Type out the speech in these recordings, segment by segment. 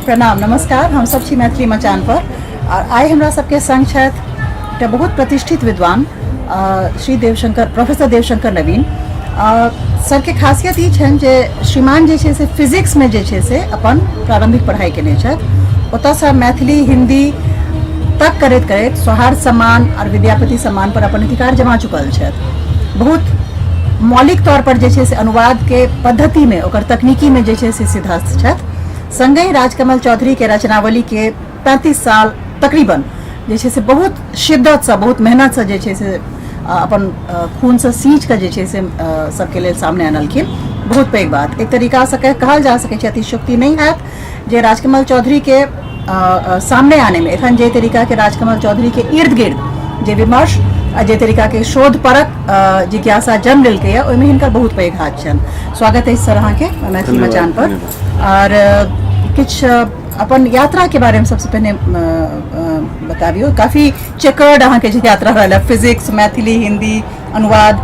प्रणाम नमस्कार। हम सब छी मैथिली मचान पर और आइ हमरा सबके संग छथि एकटा बहुत प्रतिष्ठित विद्वान श्री देवशंकर प्रोफेसर देवशंकर नवीन। सर के खासियत ई छनि जे श्रीमान जे छै से फिजिक्स में जे छै से अपन प्रारंभिक पढ़ाई केने छथि। ओतऽसँ मैथिली हिंदी तक करैत करैत सौहार्द सम्मान और विद्यापति सम्मान पर अपन अधिकार जमा चुकल छथि। बहुत मौलिक तौर पर जे छै से अनुवाद के पद्धति में ओकर तकनीकी में जे छै से सिद्धस्त छथि। संगहि राजकमल चौधरी के रचनावली के 35 साल तकरीबन जे छै से बहुत शिद्दत से बहुत मेहनत से जे छै से अपन खून से सींच के जे छै से सबके लेल सामने आनलखिन। बहुत पैघ बात एक तरीका से कहल जा सकै छै। अतिशयोक्ति नहीं हैत जे राजकमल चौधरी के सामने आने में एखन जे तरीका के राजकमल चौधरी के इर्द गिर्द जे विमर्श जे तरीका के शोध परक जिज्ञासा जन्म लेलकै ओहिमे हिनकर बहुत पैघ हाथ छनि। स्वागत है सर अहाँ के मैथिली मचान पर। और किछ अपन यात्रा के बारे में सबसे पहले बताबियो। काफी चेकर्ड अहाँ के यात्रा रहल, फिजिक्स मैथिली हिंदी अनुवाद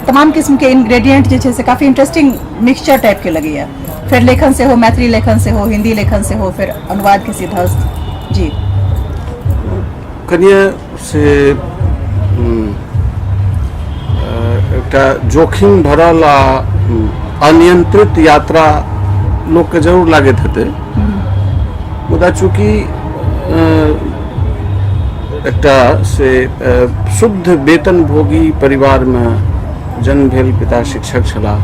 तमाम किस्म के इंग्रेडिएंट जे छै से काफी इंटरेस्टिंग मिक्सचर टाइप के लगी है। फिर लेखन से हो, मैथिली लेखन से हो, हिंदी लेखन से हो, फिर अनुवाद के सिद्धस्त जी कनिया से एकटा जोखिम भरल आ अनियंत्रित यात्रा लोग के जरूर लागत हेतै। मुदा चूँकि एकटा से शुद्ध वेतनभोगी परिवार में जन्म भेल, पिता शिक्षक छलाह,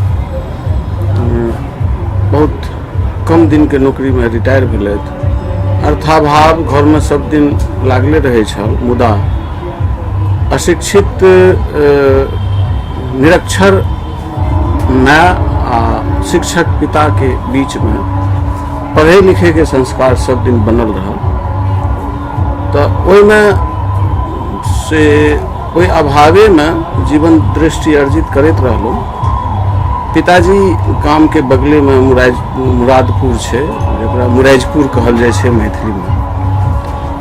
बहुत कम दिन के नौकरी में रिटायर भेलथि। अर्थाभाव घर में सब दिन लागले रहै छल। मुदा अशिक्षित निरक्षर माय आ शिक्षक पिता के बीच में पढ़े लिखे के संस्कार सब दिन बनल रहा। तो ओहिमे से ओहि अभावे में जीवन दृष्टि अर्जित करते रहलो। पिताजी गाम के बगले में मुरादपुर छै, जकरा मुराइजपुर कहल जाय छै मैथिली में।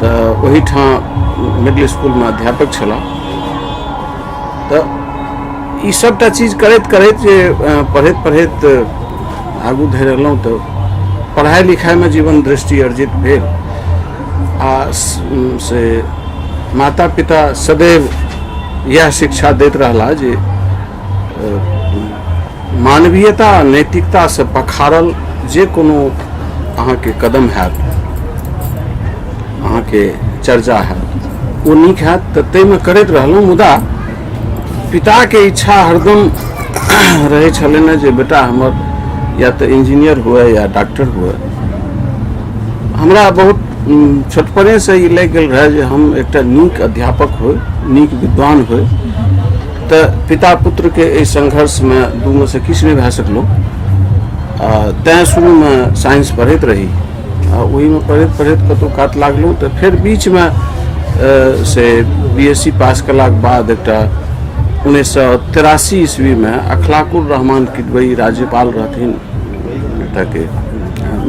तो वही ठाम मिडिल स्कूल में अध्यापक छला। तो ई सबटा चीज करैत करैत जे पढ़ैत पढ़ैत आगू धरि एलहुँ तो पढ़ाई लिखाई में जीवन दृष्टि अर्जित भेल। आ से माता पिता सदैव यह शिक्षा दैत रहला जे मानवीयता नैतिकता से पखारल जे कोनो अहाँ के कदम हैत, अहाँ के चर्चा हैत, वो नीक हैत। तो ताहिमे करैत रहलहुँ। मुदा पिता के इच्छा हरदम रहे छलनि जे बेटा हमर या तो इंजीनियर हुए या डॉक्टर हुए। हमरा बहुत छोटपने से ई लग गेल रहे जे हम एकटा नीक अध्यापक हो, नीक विद्वान हो। तो पिता पुत्र के एहि संघर्ष में दू में से किछु नहीं भए सकलो। तैं शुरू में साइंस पढ़ैत रही। वही में पढ़ैत पढ़ैत कतौ कात लागलहुँ। तो फिर बीच में से BSc पास कलाक बाद एकटा 1983 ईस्वी में अखलाकुर रहमान किदवई राज्यपाल रहथिन के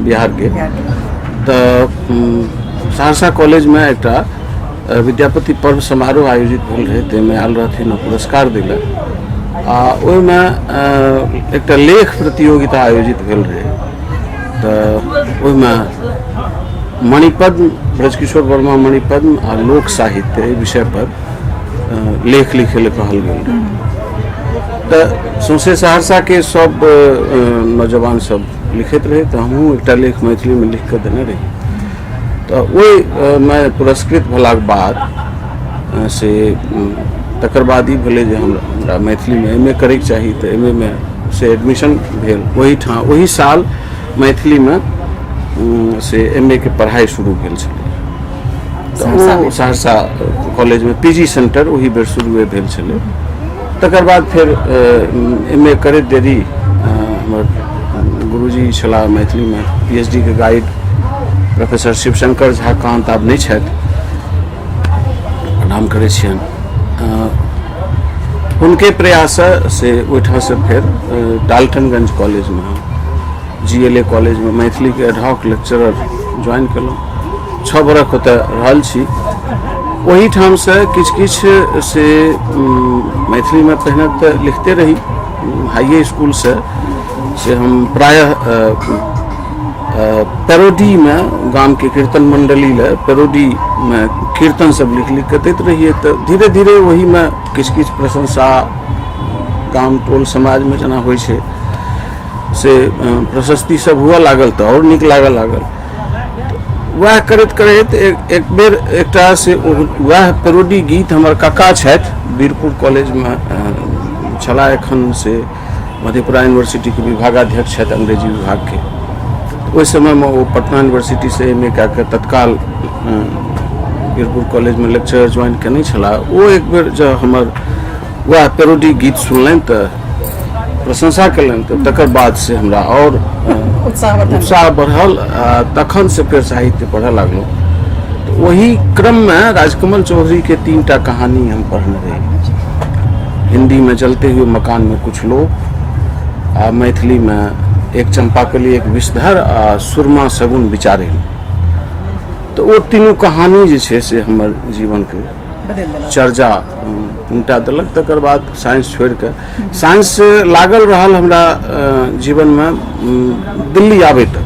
बिहार के। तो सहरसा कॉलेज में एकटा विद्यापति पर्व समारोह आयोजित भेल रहे, ताहिमे आयल रहथिन पुरस्कार दै ले। आ ओहिमे एकटा लेख प्रतियोगिता आयोजित भेल रहे। तो ओहिमे मणिपद्म, ब्रजकिशोर वर्मा मणिपद्म आ लोक साहित्य एहि विषय पर लेख लिखे ले कहल गेल। तो सौंसे सहरसा के सब नौजवान सब लिखित रहे। तो हमहूँ एकटा लेख मैथिली में लिख के देने रही। तो ओहि मैं पुरस्कृत भेलाक बाद से तकर बाद ई भेलै जे हमरा मैथिली में MA करैके चाही। तो MA में से एडमिशन भेल। वही साल मैथिली में से MA के पढ़ाई शुरू भेल छलै। तो सहरसा कॉलेज में PG सेंटर वही बेर शुरू भेल छलै। तकर बाद फिर MA करैत देरी हमर गुरुजी छलाह मैथिली में PhD के गाइड प्रोफेसर शिवशंकर झा कांत आब नहीं छथि, प्रणाम करै छियनि। उनके प्रयास से ओहिठाम से फिर डाल्टनगंज कॉलेज में GLA कॉलेज में मैथिली के एडहॉक लेक्चरर ज्वाइन कलहुँ। 6 बरख ओतऽ रहल छी। वही ठाम से किछ से मैथिली में पहिने तो लिखते रही। हाईए स्कूल से हम प्रायः पैरोडी में गाम के कीर्तन मंडली ले पैरोडी में कीर्तन सब लिख के दैत रहिए। तो धीरे धीरे वही में किछ किछ प्रशंसा गाम टोल समाज में जना होइ छै से प्रशस्ति सब हुआ लागल तो और नीक लागल। वह करैत करैत एक बेर एकटा से वह पैरोडी गीत हमर काका छथि वीरपुर कॉलेज में छला, एखन से मधेपुरा यूनिवर्सिटी के विभागाध्यक्ष छथि अंग्रेजी विभाग के। ओहि समय में वो पटना यूनिवर्सिटी से एम ए कऽ के तत्काल वीरपुर कॉलेज में लेक्चर ज्वाइन केने छला। वो एक बेर जब हमर वह पैरोडी गीत सुनलनि तो प्रशंसा कयलनि, तो तकर बाद से हमरा और उत्साह बढ़ल। तखन से फिर साहित्य पढ़े लगलहुँ। तो वही क्रम में राजकमल चौधरी के 3टा कहानी हम पढ़ने रही। हिंदी में जलते हुए मकान में कुछ लोग, मैथिली में एक चंपाकली एक विषधर आ सुरमा सगुन विचारे। तो वो तीनों कहानी जे छै से हमर जीवन के चर्चा उनटा देलक। तकर बाद साइंस छोड़ के साइंस लागल रहल हमरा जीवन में दिल्ली आबे तक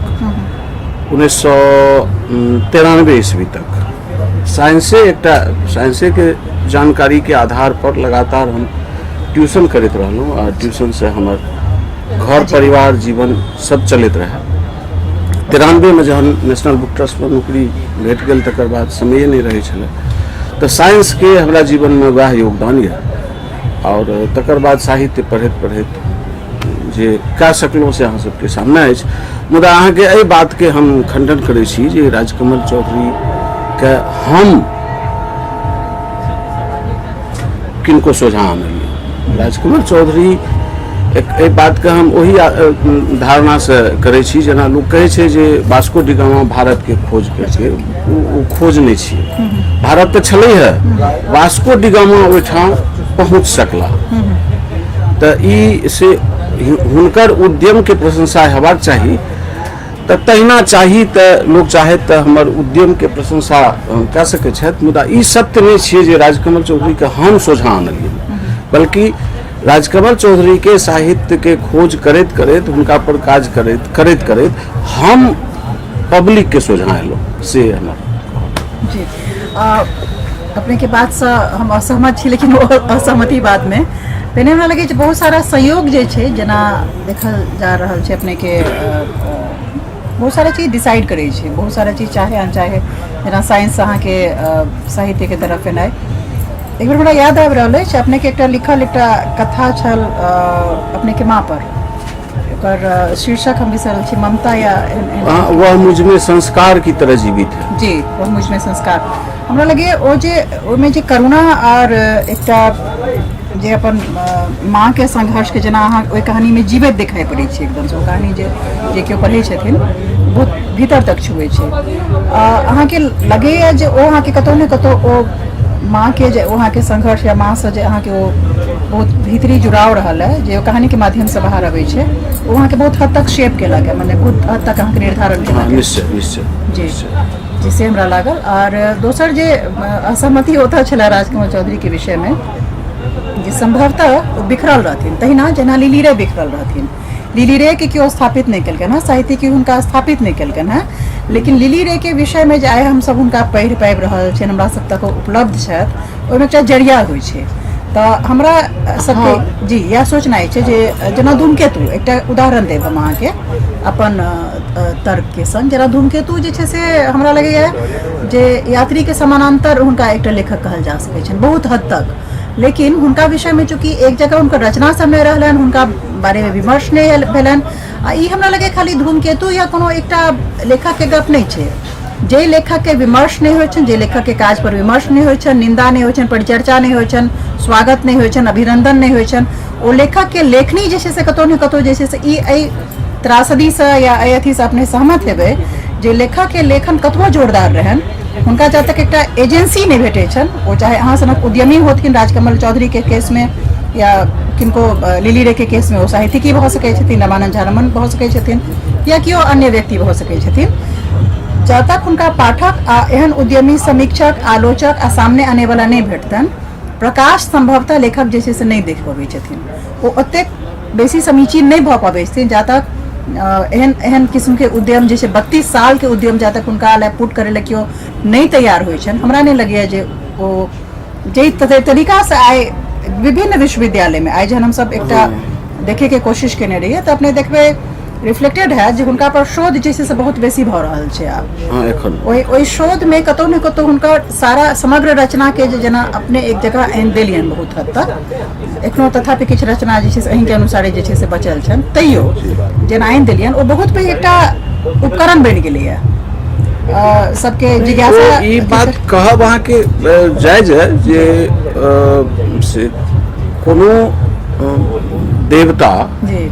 1993 ईस्वी तक। साइंसे के जानकारी के आधार पर लगातार हम ट्यूशन करते रहलूँ आ ट्यूशन से हमर घर परिवार जीवन सब चलते रहे। 93 में जहन नेशनल बुक ट्रस्ट में नौकरी भेट गेल तकर बाद समय नहीं रहे छले। तो साइंस के हमरा जीवन में वह योगदान है। और तकर बाद साहित्य पढ़ैत पढ़ैत जे कऽ सकलहुँ से अहाँ सबके सामने अछि। मुदा अहाँके एहि बात के हम खंडन करै छी जे राजकमल चौधरी के हम किनको सोझा आनलियै। राजकमल चौधरी एक बात के हम वही धारणा से करै छी जेना लोग कहै छै जे वास्को डी गामा भारत के खोज करै छै। ओ खोज नहीं छियै। भारत तो छलै है, वास्को डी गामा ओहिठाम पहुँच सकला। तो ई से हुनकर उद्यम के प्रशंसा हेबाक चाही। तो तहिना चाही तो लोग चाहे तो हमर उद्यम के प्रशंसा कऽ सकै छथि। मुदा ई सत्य नहीं छियै जे राजकमल चौधरी के हम सोझा आनलियै, बल्कि राजकमल चौधरी के साहित्य के खोज करैत करैत हुनका पर काज करैत करैत हम पब्लिक के सोझा एलहुँ से हमर जी। अपने के बात से हम असहमत छी, लेकिन वो असहमति बात में पहिने हमरा लगे बहुत सारा सहयोग जे छै जेना देखल जा रहल छै अपने के बहुत सारा चीज डिसाइड करै छै, बहुत सारा चीज चाहे अनचाहे जेना साइंस अहाँ के साहित्य के तरफ एनाइ। एक बेर हमरा याद आबि रहल अछि अपने के एकटा लिखल एकटा कथा छल अपने के माँ पर, ओकर शीर्षक हम बिसरल छी, ममता या वह मुझ में संस्कार की तरह जीवित है। जी, वह मुझ में संस्कार। हमरा लगे ओ जे ओहिमे जे करुणा और एकटा जे अपन माँ के संघर्ष के जेना अहाँ ओहि कहानी में जीवित दिखाई पड़ै छै एकदम से। ओ कहानी जे केओ पढ़ै छथिन बहुत भीतर तक छुए छै। अहाँ के लगैए जे ओ अहाँ के कतौ ने कतौ ओ माँ के जे वहाँ के संघर्ष या माँ से जे अहाँ के वो बहुत भीतरी जुड़ाव रहल है जे कहानी के माध्यम से बाहर अबै छै, वो वहाँ के बहुत हद तक शेप केलक है, माने बहुत हद तक अहाँ के निर्धारण केलक है। निश्चय जी, जिससे हमरा लागल। और दोसर जे असहमति होता छला राजकमल चौधरी के विषय में जे संभवतः बिखरल रहथिन, तहिना जेना लिली रे बिखरल रहथिन। लिली रे के क्यों स्थापित नहीं केलकन है, साहित्य के हुनका स्थापित नहीं केलकन है, लेकिन लिली रे के विषय में जे आइ हम सब हुनका पढ़ि पाबि रहल छियनि, हमरा सब तक उपलब्ध छथि, ओहिमे एकटा जरिया होइ छै। तऽ हमरा सबके जी इएह सोचनाइ छै जे जेना धूमकेतु एकटा उदाहरण देब हम अहाँके अपन तर्क के संग। जेना धूमकेतु जे छै से हमरा लगैए जे यात्री के समानांतर हुनका एकटा लेखक कहल जा सकै छनि बहुत हद तक, लेकिन हुनका विषय में चूँकि एक जगह हुनकर रचना सब नहि रहलनि, हुनका बारे में विमर्श नहीं भेलनि। आ ई हमरा लगे खाली धूमकेतु या कोनो एकटा लेखक के गप नहीं छै। जे लेखक के विमर्श नहीं होइ छनि, जे लेखक के काज पर विमर्श नहीं होइ छनि, निंदा नहीं होइ छनि, परिचर्चा नहीं होइ छनि, स्वागत नहीं होइ छनि, अभिनंदन नहीं होइ छनि, ओ लेखक के लेखनी जे छै से कतौ ने कतौ जे छै से ई एहि त्रासदी से या एहि अथी से अपने सहमत हेबै जे लेखक के लेखन कतबो जोरदार रहन, हुनका जब तक एकटा एजेंसी नहीं भेटै छनि, ओ चाहे अहाँ सनक उद्यमी होथिन राजकमल चौधरी के केस में या किनको लिली रे के केस में ओ साहित्यिकी भऽ सकै छथिन, रामानंद झा रमन भऽ सकै छथिन या केओ अन्य व्यक्ति भऽ सकै छथिन, जब तक हुनका पाठक आ एहन उद्यमी समीक्षक आलोचक आ सामने आने वाला नहीं भेटतन, प्रकाश संभवतः लेखक जे छै से नहीं देख पबै छथिन, ओ ओतेक बेसी समीचीन नहीं भऽ पबै छथिन जा तक एहन एहन किस्म के उद्यम जैसे 32 साल के उद्यम जहाँ तक हुनका लए पुट करे लए केओ नहीं तैयार होइ छन, हमरा नहीं लगैया जे ओ जे तरीका से आए विभिन्न विश्वविद्यालय में आए जहन हम सब एकटा देखे के कोशिश केने रहिए तो अपने देखबे रिफ्लेक्टेड है जे हुनका पर शोध जैसे से बहुत बेसी भ रहल छै आब। हाँ एखन ओहि शोध में कतौ न कतौ हुनका सारा समग्र रचना के जे जेना अपने एक जगह आनि देलियन बहुत हद तक, एखनो तथापि किछु रचना जे छै से अहीं के अनुसारे जे छै से बचल छन, तैयो जेना आनि देलियन ओ बहुत पैघ एकटा उपकरण बनि गेलैया सबके जिज्ञासा। तो ई बात कहब अहाँ के जायज है जे से कोनो देवता जी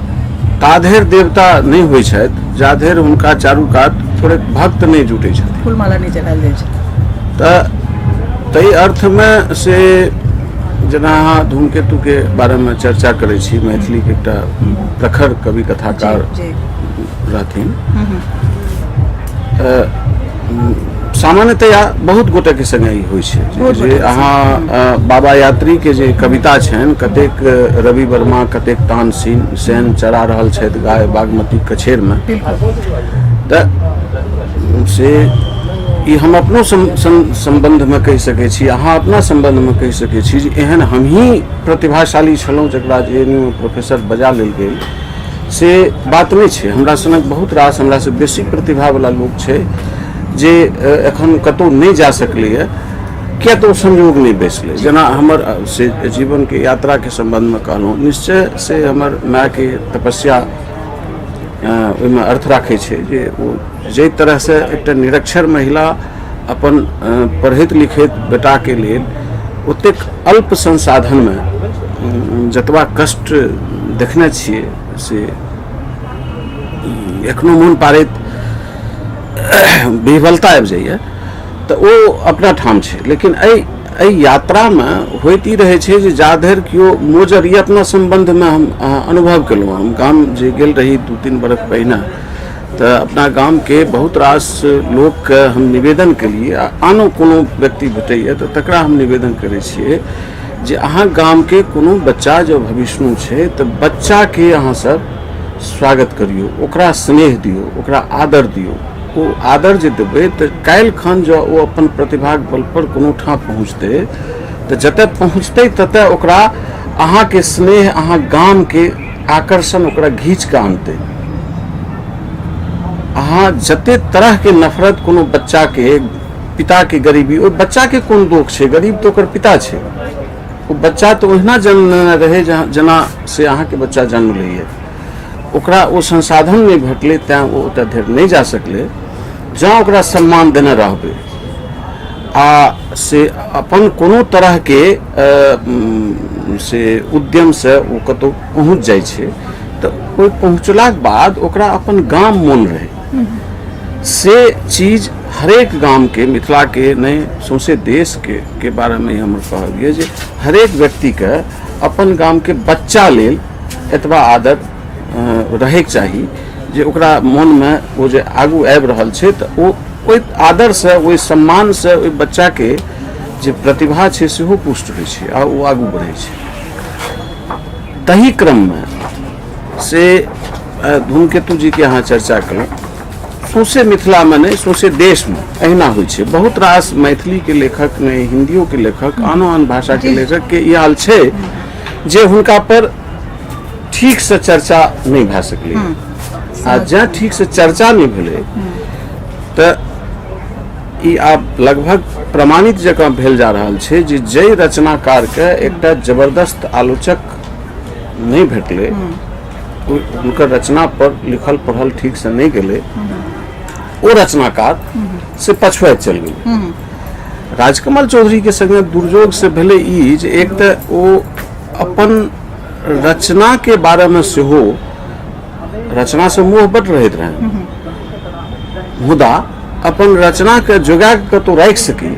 ताधेर देवता नहीं होइ छथि जाधेर हुनका चारू कात थोड़े भक्त नहीं जुटे छथि। फूलमाला नहीं चढ़ायल जाइ छै तई अर्थ में से जेना अहाँ धूमकेतु के बारे में चर्चा करै छी, मैथिली के एकटा प्रखर कवि कथाकार जी रहथिन। सामान्यतया बहुत गोटे के संगे ई होइ छै जे अहाँ बाबा यात्री के जे कविता छनि, कतेक रवि वर्मा कतेक तानसेन सेन चरा रहल छथि गाय बागमती कछेर में, तऽ से ई हम अपनो संबंध में कहि सकै छी, अहाँ अपना संबंध में कहि सकै छी जे एहन हमही प्रतिभाशाली छलहुँ जकरा JNU में प्रोफेसर बजा लेल गेल से बात नहीं छै। हमरा सनक बहुत रास हमरा से बेसी प्रतिभा वाला लोग छै जे एखन कतौ नहीं जा सकले है, किया तो संयोग नहीं बैसले। जना हमर से जीवन के यात्रा के संबंध में कहलहुँ, निश्चय से हमर माय के तपस्या ओहिमे अर्थ राखै छै जे ओ जे तरह से एकटा निरक्षर महिला अपन पढ़ैत लिखैत बेटा के लेल ओतेक अल्प संसाधन में जतबा कष्ट देखने छियै से एखनो मोन पारैत विह्वलता आबि जाइए, तो वो अपना ठाम छै। लेकिन एहि यात्रा में होइत ई रहै छै जे जाधरि केओ मोजर ई अपना संबंध में हम अनुभव केलहुँ। हम गाम जे गेल रही 2-3 बरस पहिने तऽ अपना गाम के बहुत रास लोक के हम निवेदन केलिए, आनो कोनो व्यक्ति भेटैए तऽ तकरा हम निवेदन करै छियै जे अहाँ गाम के कोनो बच्चा जो भविष्णु छै तऽ बच्चा के अहाँ सब स्वागत करियौ, ओकरा स्नेह दियौ, ओकरा आदर दियौ। वो आदर जे देबै तऽ काल्हि खन जो ओ अपन प्रतिभाक बल पर कोनो ठाम पहुँचतै तऽ जतय पहुँचतै ततय ओकरा अहाँके स्नेह, अहाँ गाम के आकर्षण ओकरा घींच के आनतै। अहाँ जते तरह के नफरत कोनो बच्चा के पिता के गरीबी, ओ बच्चा के कोन दोष छै, गरीब तो ओकर पिता छै। ओ बच्चा तो ओहिना जन्म रहे जेना से अहाँके बच्चा जन्म लैए, ओकरा ओ संसाधन नहीं भेटले तैं ओ ओतय धरि नहीं जा सकले। जहाँ ओकरा सम्मान देने रहबै आ से अपन कोनो तरह के से उद्यम से ओ कतौ पहुँच जाइ छै तऽ ओहि पहुँचलाक बाद ओकरा अपन गाम मोन रहे से चीज हरेक गाम के, मिथिला के नहीं सौंसे देश के बारे में हमर कहब ये जे हरेक व्यक्ति के अपन गाम के बच्चा लेल एतबा आदर रहेके चाही जे ओकरा मन में वो जे आगू आबि रहल छै तऽ ओ ओहि आदर से, ओहि सम्मान से ओहि बच्चा के जे प्रतिभा छै सेहो पुष्ट होइ छै आ ओ आगू बढ़ै छै। तही क्रम में से धूमकेतु जी के अहाँ चर्चा करें, सौंसे मिथिला में नहीं सौंसे देश में अहिना होइ छै। बहुत रास मैथिली के लेखक नहीं, हिंदियों के लेखक, आनो आन भाषा के लेखक के ई हाल छै जे हुनका पर ठीक से चर्चा नहीं भए सकलै। आ जहाँ ठीक से चर्चा नहीं भेलै तऽ ई आब लगभग प्रमाणित जकाँ भेल जा रहल छै जे जय रचनाकार के एकटा जबरदस्त आलोचक नहीं भेटलै, हुनकर रचना पर लिखल पढ़ल ठीक से नहीं गेलै, ओ रचनाकार से पछुआइत चलि गेलै। राजकमल चौधरी के संगे दुर्योग से भेलै ई जे एक तऽ ओ अपन रचना के बारे में सेहो रचना से मोह बड रहैत रहे, मुदा अपन रचना के जोगा के कतौ राखि सकी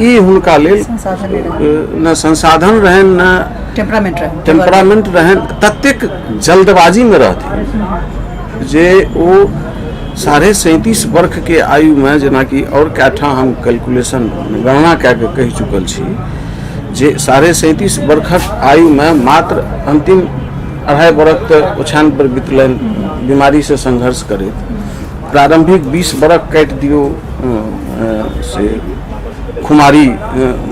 ई हुनका लेल न संसाधन रहन न टेम्परामेंट रहन। ततेक जल्दबाजी में रहथिन जे ओ 37.5 वर्ष के आयु में, जेना कि और कैठा हम कैलकुलेशन गणना कए के कहि चुकल छी जे 37.5 वर्षक आयु में मात्र अंतिम 2.5 बरख तऽ ओछान पर बितलनि बीमारी से संघर्ष करे प्रारंभिक 20 बरख काटि दियो से खुमारी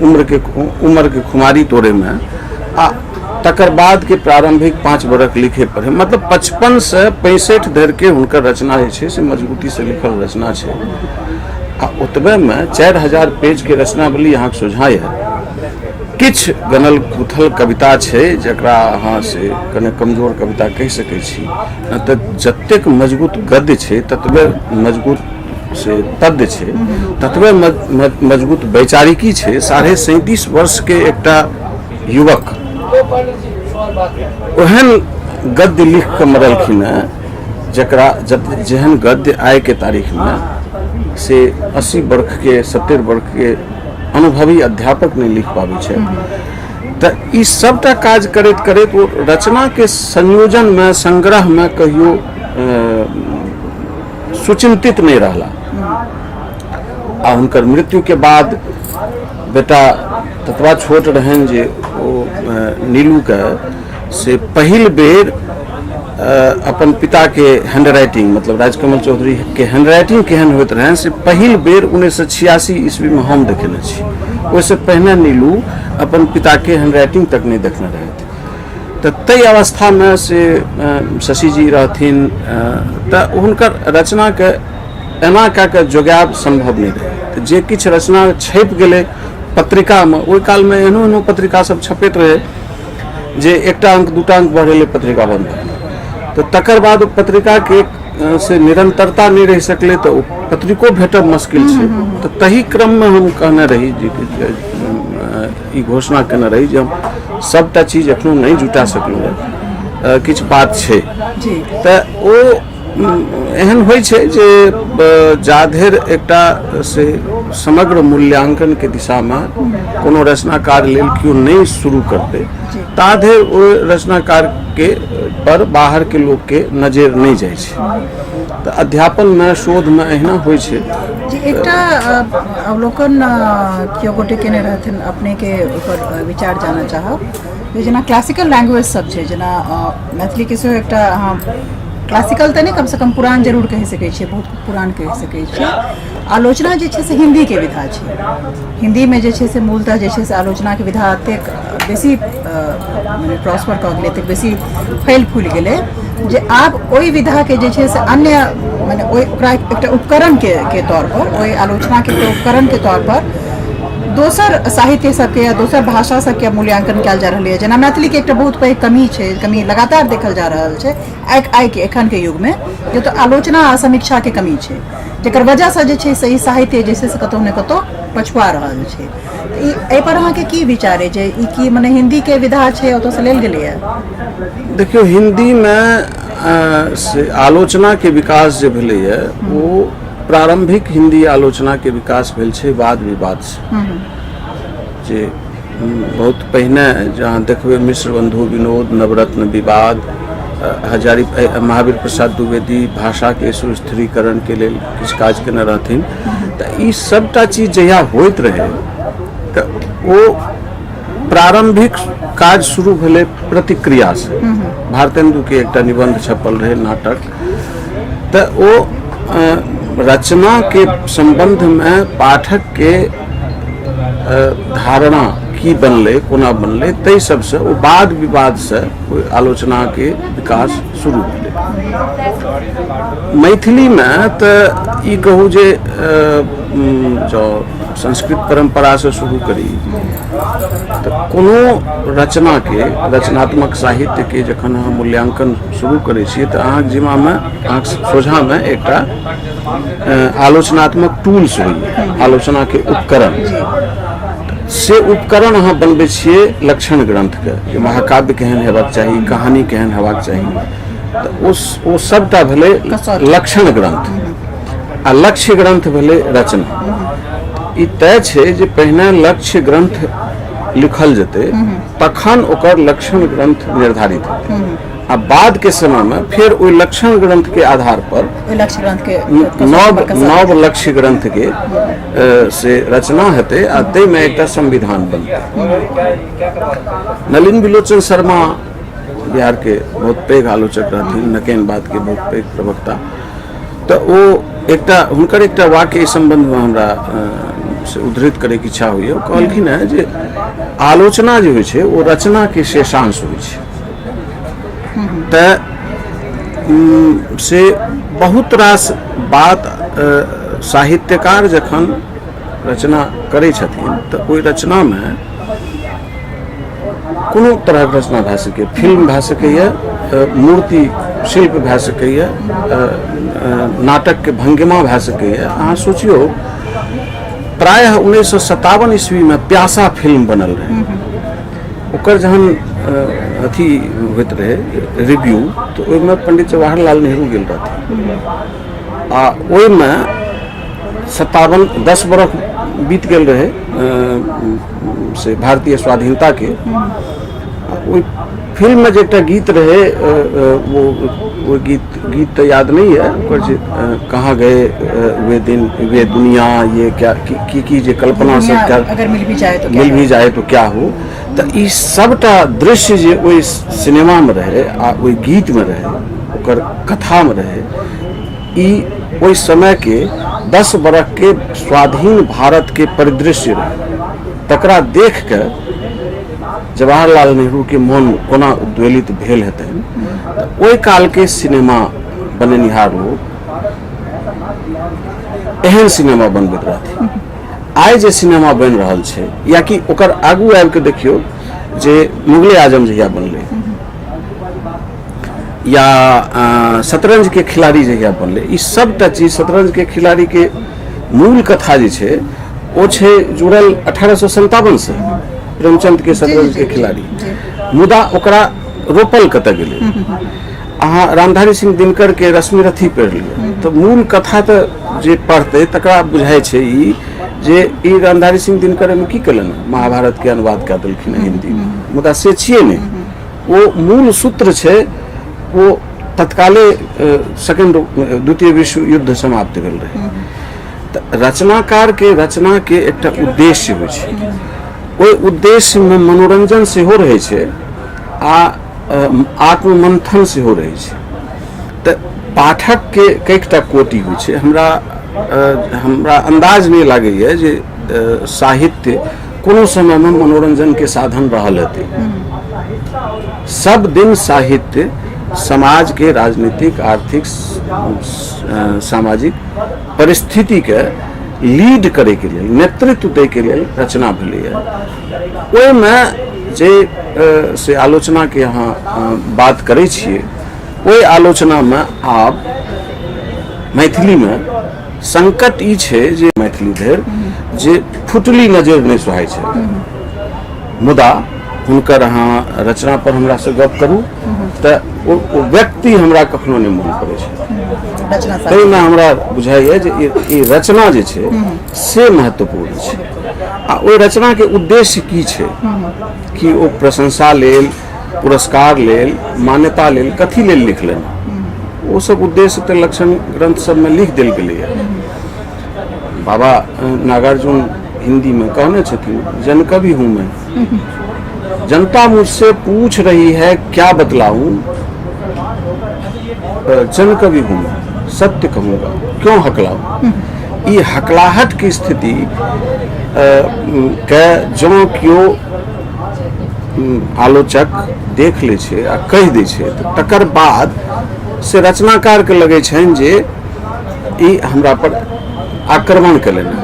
उम्र के खुमारी तोड़े में आ तकर बाद के प्रारंभिक 5 बरख लिखे पढ़े मतलब 55 से 65 धरि के हुनकर रचना जे छै से मजबूती से लिखल रचना छै आ ओतबे में 4000 पेज के रचनावली अहाँ के सोझाए किछ गनल कुथल कविता छै जकरा अहाँ से कने कमजोर कविता कहि सकै छी न तऽ जतेक मजबूत गद्य छै ततबे मजबूत से पद्य छै ततबे मजबूत वैचारिकी छै 37.5 वर्ष के एकटा युवक ओहन गद्य लिख के मरलखिन जकरा जेहन गद्य आय के तारीख में से 80 वर्ष के 70 वर्ष के अनुभवी अध्यापक नहीं लिख पाबै छै तऽ ई सबटा काज करैत करैत ओ रचना के संयोजन में संग्रह में कहियो सुचिंतित नहीं रहला आ हुनकर मृत्यु के बाद बेटा ततबा छोट रहन जे ओ नीलू के से पहिल बेर अपन पिता के हैंडराइटिंग मतलब राजकमल चौधरी के हैंडराइटिंग केहन होइत रहन से पहिल बेर 1986 ईस्वी में हम देखेने छी ओहिसे पहिने नीलू अपन पिता के हैंडराइटिंग तक नहीं देखने रहे तो तई अवस्था में से शशि जी रहथिन तऽ हुनकर रचना के एना कऽ के जोगाब संभव नहीं रहे जे किछ रचना छपि गेलै पत्रिका में ओहि काल में एहनो पत्रिका सब छपैत रहे जे एकटा अंक दूटा अंक बढ़ेले पत्रिका बंद तो तकर बाद पत्रिका के से निरंतरता नहीं रह सकले तो पत्रिको भेटब मुश्किल छै तो तही क्रम में हम कहने रही जे ई घोषणा केने रही जे हम सबटा चीज एखनो नहीं जुटा सकलहुँ किछ बात छै तऽ ओ एहन होइ छै जे जाधरि एकटा से समग्र मूल्यांकन के दिशा में कोनो रचनाकार लेल केओ नहीं शुरू करते ताधरि ओ रचनाकार के पर बाहर के लोग के नजर नहीं जाइ छै तऽ अध्यापन में शोध में एहना होइ छै जी एकटा अवलोकन केओ गोटे केने रहथिन अपने के ऊपर विचार जानना चाहब जेना क्लासिकल लैंग्वेज सब छै जेना मैथिली के सेहो एकटा अहाँ क्लासिकल तो नहीं कम से कम पुरान जरूर कह सकै छियै बहुत पुरान कह सकै छियै आलोचना जे छै से हिंदी के विधा छै हिंदी में जे छै से मूलतः जे छै से आलोचना के विधा एतेक बेसी माने प्रॉस्पर कऽ गेलै एतेक बेसी फैल फूल गेलै जे आब ओहि विधा के जे छै से अन्य माने ओकरा एकटा उपकरण के तौर पर ओहि आलोचना के उपकरण के तौर पर दोसर साहित्य सबके या दोसर भाषा सबके मूल्यांकन कयल जा रहल है जेना मैथिली के एकटा बहुत पैघ कमी छै कमी लगातार देखल जा रहल छै आइ के एखन के युग में जे तो आलोचना आ समीक्षा के कमी छै जेकर वजह से जे छै से ई साहित्य जे छै से कतौ ने कतौ पछुआ रहल छै एहि पर अहाँ के की विचार है जे ई की माने हिंदी के विधा छै ओतऽ से लेल गेलै है देखियो हिंदी में से आलोचना के विकास जे भेलै है वो प्रारंभिक हिंदी आलोचना के विकास भेल छै वाद विवाद से जे बहुत पहिने जहाँ देखबै मिश्र बंधु विनोद नवरत्न विवाद हजारी महावीर प्रसाद द्विवेदी भाषा के सुस्थिरीकरण के लेल किछु काज केने रहथिन तऽ ई सबटा चीज जहिया होइत रहे तऽ ओ प्रारंभिक काज शुरू भेलै प्रतिक्रिया से भारतेंदु के एकटा निबंध छपल रहे नाटक तऽ ओ रचना के संबंध में पाठक के धारणा की बनले कोना बनले तै सबसे ओ वाद विवाद से आलोचना के विकास शुरू भेलै मैथिली में तऽ ई कहू जे जो संस्कृत परंपरा से शुरू करी तऽ कोनो रचना के रचनात्मक साहित्य के जखन अहाँ मूल्यांकन शुरू करै छियै तऽ अहाँके जिम्मा में अहाँके सोझा में एकटा आलोचनात्मक टूल्स होइए आलोचना के उपकरण से उपकरण अहाँ बनबै छियै लक्षण ग्रंथ के जे महाकाव्य केहन हेबाक चाही कहानी केहन हेबाक चाही तऽ ओ सबटा भेलै लक्षण ग्रंथ आ लक्ष्य ग्रंथ भेलै रचना ई तय छै जे पहिने लक्ष्य ग्रंथ लिखल जेतै तखन ओकर लक्षण ग्रंथ निर्धारित हेतै आ बाद के समय में फिर ओहि लक्षण ग्रंथ के आधार पर नव लक्ष्य ग्रंथ के से रचना हेतै आ तै में एकटा संविधान बनतै नलिन बिलोचन शर्मा बिहार के बहुत पैघ आलोचक रहथिन, नकेनबाद के बहुत पैघ प्रवक्ता। तो वो हुनकर एकटा वाक्य इस संबंध में हमरा से उद्धृत करे के इच्छा हुई। वो कहलखिन है जे आलोचना जो होय वो रचना के शेषांश होय छै। से बहुत रास बात साहित्यकार जखन रचना करे छथिन तो ओई रचना में कोनो तरह के रचना भए सके, फिल्म भए सकैए, मूर्ति शिल्प भए सकैए, नाटक के भंगिमा भए सकैए। अहाँ सोचियो प्रायः 1957 ईस्वी में प्यासा फिल्म बनल रहे, ओकर जहन अथी होइत रहे रिव्यू, तो ओहिमे पंडित जवाहरलाल नेहरू गेल रहथिन आ ओहिमे 10 बरख बीत गेल रहे से भारतीय स्वाधीनता के। ओहि फिल्म में जो एक गीत रहे वो गीत तो याद नहीं है, ओकर जे कहाँ गए वे दिन वे दुनिया, ये क्या की जे कल्पना सब क्या, अगर मिल भी जाए तो क्या हो। तो ई सबटा दृश्य जे ओहि सिनेमा में रहे आ ओहि गीत में रहे, ओकर कथा में रहे, ई ओहि समय के 10 बरख के स्वाधीन भारत के परिदृश्य रहे। तकरा देख के जवाहरलाल नेहरू के मन कोना उद्वेलित भेल हेतनि। तो ओहि काल के सिनेमा बनेनिहार लोग एहन सिनेमा बनबैत रहथिन। आइ जे सिनेमा बन रहल छै, या कि ओकर आगू आबि के देखियो जे मुगले आजम जहिया बनले, या शतरंज के खिलाड़ी जहिया बनले, ई सबटा चीज शतरंज के खिलाड़ी के मूल कथा जे छै ओ छै जुड़ल 1857 से प्रेमचंद के शतरंज के खिलाड़ी। मुदा ओकरा रोपल कतऽ गेलै? अहाँ रामधारी सिंह दिनकर के रश्मिरथी पढ़ि लियौ तो मूल कथा तो जे पढ़ते तकरा बुझाइ छै ई जे ई रामधारी सिंह दिनकर में की केलन, महाभारत के अनुवाद कऽ देलखिन हिंदी में, मुदा से छियै ने। वो मूल सूत्र छै, वो तत्काले द्वितीय विश्व युद्ध समाप्त भेल रहे। तऽ रचनाकार के रचना के एकटा उद्देश्य होइ छै, ओहि उद्देश्य में मनोरंजन सेहो रहै छै आ आत्ममंथन सेहो रहै छै। तऽ पाठक के कईटा कोटि होइ छै। हमरा अंदाज नहीं लागैए जे साहित्य कोनो समय में मनोरंजन के साधन रहल हेतै। सब दिन साहित्य समाज के राजनीतिक, आर्थिक, सामाजिक परिस्थिति के लीड करे के लिए, नेतृत्व दे के लिए रचना भेलैए। ओहिमे जे से आलोचना के यहाँ बात करै छियै, ओहि आलोचना में आब मैथिली में संकट ई छै जे मैथिली धरि जे फुटली नजर नहीं सुहाय छै। मुदा हुनकर अहाँ रचना पर हमरा से गप करू तऽ ओ व्यक्ति हमरा कखनो नहीं मन पड़ै छै। ताहिमे हमरा बुझाइए जे ई रचना जे छै से महत्वपूर्ण छै। आ ओहि रचना के उद्देश्य की छै कि ओ प्रशंसा लेल, पुरस्कार लेल, मान्यता लेल कथी लेल लिखलनि, वो सब उद्देश्य तो लक्षण ग्रंथ सब में लिख दिल गए। बाबा नागार्जुन हिंदी में कहने छथिन, जन कवि हूँ मैं, जनता मुझसे पूछ रही है क्या बतलाऊं, जन कवि हूँ मैं, सत्य कहूँगा क्यों हकलाऊं। ये हकलाहट की स्थिति के जो क्यों आलोचक देख ले छे आ कह दे छे, तो तकर बाद से रचनाकार के लगे छन जे ई हमरा पर आक्रमण कलेना।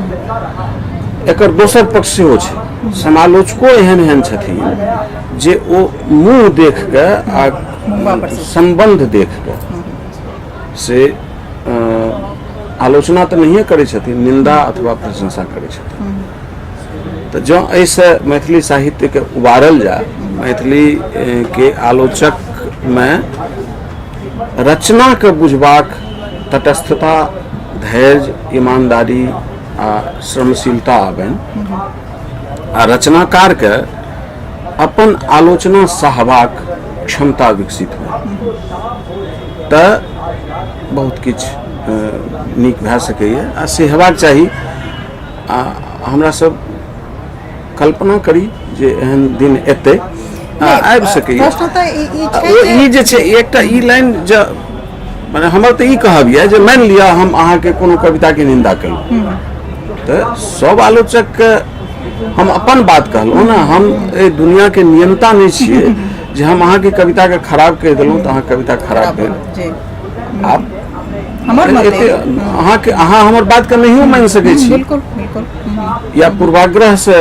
एकर दोसर पक्ष सेहो छै, समालोचको एहन छथिन जे ओ मुँह देख के आ संबंध देख के से आलोचना तो नहीं करे छथिन, निंदा अथवा प्रशंसा करे छथिन। तो जो ऐसे मैथिली साहित्य के उबारल जाए, मैथिली के आलोचक में रचना के बुझबाक तटस्थता, धैर्य, ईमानदारी आ श्रमशीलता आबेन, आ रचनाकार के अपन आलोचना सहबाक क्षमता विकसित हो, तो बहुत किछ नीक भए सकैए। आ से हेबाक चाही। आ हमरा सब कल्पना करी जे एहन दिन एतै आबि सकैए। प्रश्न तऽ ई छै ओ जे- ई जे छै एकटा ई लाइन जे माने हमर तऽ ई कहब यऽ जे मानि लिअ हम अहाँके कोनो कविताके निंदा केलहुँ तऽ सब आलोचकके हम अपन बात कहलहुँ ने, हम एहि दुनियाके नियंता नहि छियै जे हम अहाँके कविताके खराब कहि देलहुँ तऽ अहाँ कविता खराब भेल। जी आब हमर मत एते अहाँ हमर बातके नहियो मानि सकै छी, बिल्कुल बिल्कुल या पूर्वाग्रह से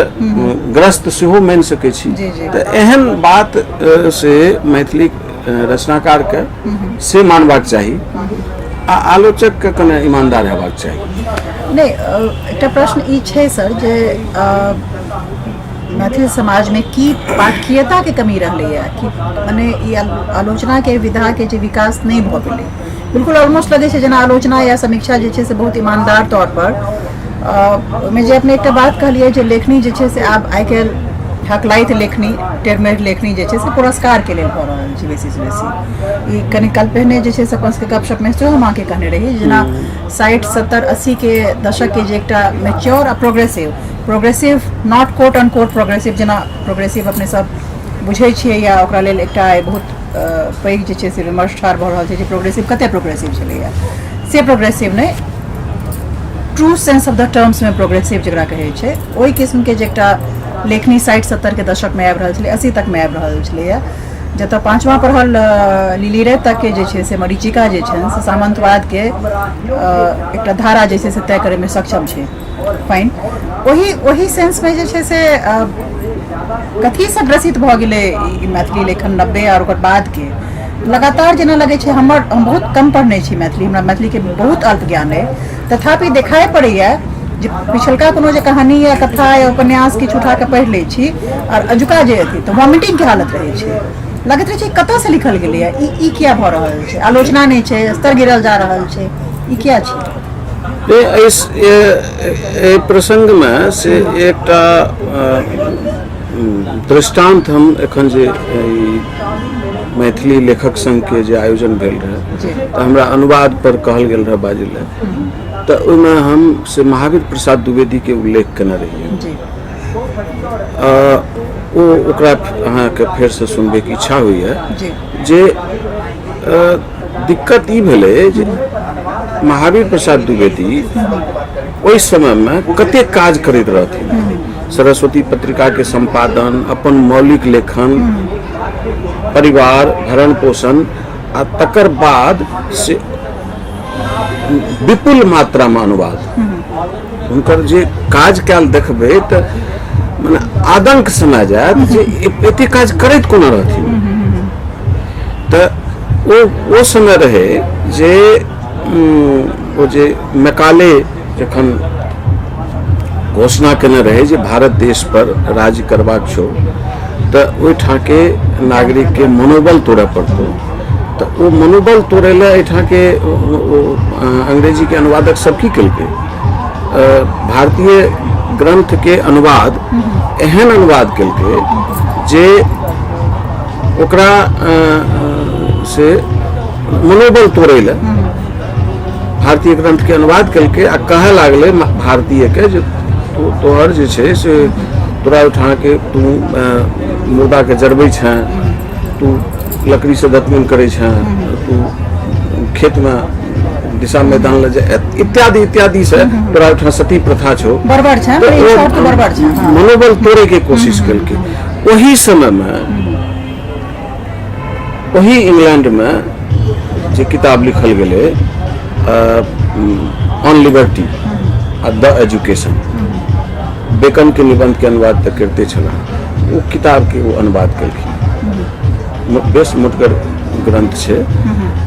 ग्रस्त सेहो मानि सकै छी। जी, जी। तऽ एहन बात से मैथिली रचनाकार के से मानबाक चाही आ आलोचक के कने ईमानदार हेबाक चाही। नहीं एकटा प्रश्न ई छै सर जे मैथिल समाज में की पाठकीयता के कमी रहलैए कि मने ई आलोचना के विधा के जे विकास नहीं भऽ गेलै। बिल्कुल ऑलमोस्ट लगे छै जेना आलोचना या समीक्षा जे छै से बहुत ईमानदार तौर पर ओहिमे जे अपने एकटा बात कहलिए जे लेखनी जे छै से आब आइ काल्हि हकलाइत लेखनी टेरमेट लेखनी जे छै से पुरस्कार के लेल भऽ रहल छै बेसी से बेसी। ई कनि काल पहिने जे छै से अपन सबके गपशप में सेहो हम अहाँके कहने रही जेना 60 70 80 के दशक के जे एकटा मैच्योर आ प्रोग्रेसिव नॉट कोट अन कोट प्रोग्रेसिव, जेना प्रोग्रेसिव अपने सब बुझै छियै या ओकरा लेल एकटा बहुत पैघ जे छै से विमर्श ठाढ़ भऽ रहल छै जे प्रोग्रेसिव कते प्रोग्रेसिव छलैए, से प्रोग्रेसिव नहि true sense of the terms में प्रोग्रेसिव जकरा कहै छै ओहि किस्म के जे एकटा लेखनी 60 70 के दशक में आबि रहल छलै, 80 तक में आबि रहल छलैए, जतऽ पाँचवा पढ़ल लिलिरे तक के जे छै से मरीचिका जे छनि से सामंतवाद के एकटा धारा जे छै से तय करे में सक्षम छै। फाइन, ओही सेंस में जे छै से कथी से ग्रसित भऽ गेलै ई मैथिली लेखन 90 और ओकर बाद के लगातार जेना लगे छै हम बहुत कम पढ़ने छी मैथिली, हमरा मैथिली के बहुत अल्प ज्ञान है, तथापि देखाई पड़ैया जे पिछलका कोनो जे कहानी या कथा या उपन्यास किछु उठा के पढ़ि लै छी और अजुका जे अथी तऽ वॉमिटिंग के हालत रहै छै, लगैत रहै छै कतऽ से लिखल गेलैया, ई किया भऽ रहल छै, आलोचना नहीं छै, स्तर गिरल जा रहल छै, ई किया छै? प्रसंग में से एकटा दृष्टांत हम एखन जे मैथिली लेखक संघ के जे आयोजन भेल रहे तऽ हमरा अनुवाद पर कहल गेल रहे बाजै ले, तऽ ओहिमे हम से महावीर प्रसाद द्विवेदी के उल्लेख केने रहियै। ओकरा अहाँके फेर से सुनबे के इच्छा होइए जे दिक्कत ई भेलै जे महावीर प्रसाद द्विवेदी ओहि समय में कते काज करैत रहथिन, सरस्वती पत्रिका के संपादन, अपन मौलिक लेखन, परिवार भरण पोषण आ तकर बाद से विपुल मात्रा में अनुवाद। हुनकर जे काज कयल देखबै तऽ मने आदंक समय जायत जे एते काज करैत कोना रहथिन। तऽ ओ समय रहे जे ओ जे मैकाले जखन घोषणा केने रहे जे भारत देश पर राज्य करबाक छौ तऽ ओहिठाम के नागरिक के मनोबल तोड़े पड़तौ, तऽ ओ मनोबल तोड़े ला एहिठाम के अंग्रेजी के अनुवादक सब की केलकै, भारतीय ग्रंथ के अनुवाद एहन अनुवाद केलकै जे ओकरा से मनोबल तोड़े ला भारतीय ग्रंथ के अनुवाद केलकै आ कहे लागले भारतीय के जे तोहर जे छै से तोरा उठा के तू मुर्दा के जरबै छै, तू लकड़ी से दतमन करे छै, तू खेत में दिशा मैदान ले जा इत्यादि इत्यादि से तोरा उठा सती प्रथा छो बरबर छै, बरबर छै, मनोबल तोड़े के कोशिश केलकै। वही समय में वही इंग्लैंड में जे किताब लिखल गेलै ऑन लिबर्टी आ द एजुकेशन, बेकन के निबंध के अनुवाद तक करते छला, वो किताब के वो अनुवाद केलखिन, बेस मोटगर ग्रंथ छै।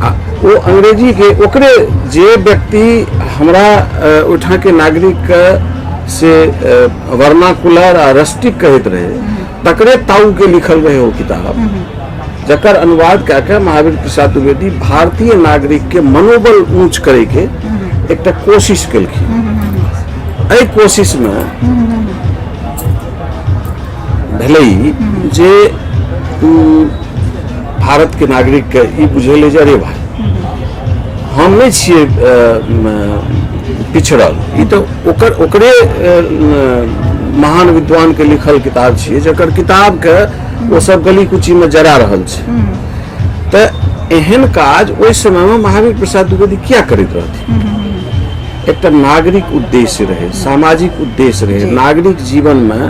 आ वो अंग्रेजी के ओकरे जे व्यक्ति हमरा ओठा के नागरिक से वर्नाकुलर आ रस्टिक कहैत रहे तकरे ताऊ के लिखल रहे वो किताब, जकर अनुवाद कए महावीर प्रसाद द्विवेदी भारतीय नागरिक के मनोबल ऊंच करे के एकटा कोशिश केलखिन। एहि कोशिश में भेलै जे भारत के नागरिक के ई बुझेले जे अरे भाई हम नहीं छियै पिछड़ल, ई तो ओकरे महान विद्वान के लिखल किताब छियै जकर किताब के वो सब गली कुची में जरा रहल छै। त एहन काज ओहि समय में महावीर प्रसाद द्विवेदी किया करैत रहथिन? एकटा नागरिक उद्देश्य रहे, सामाजिक उद्देश्य रहे, नागरिक जीवन में,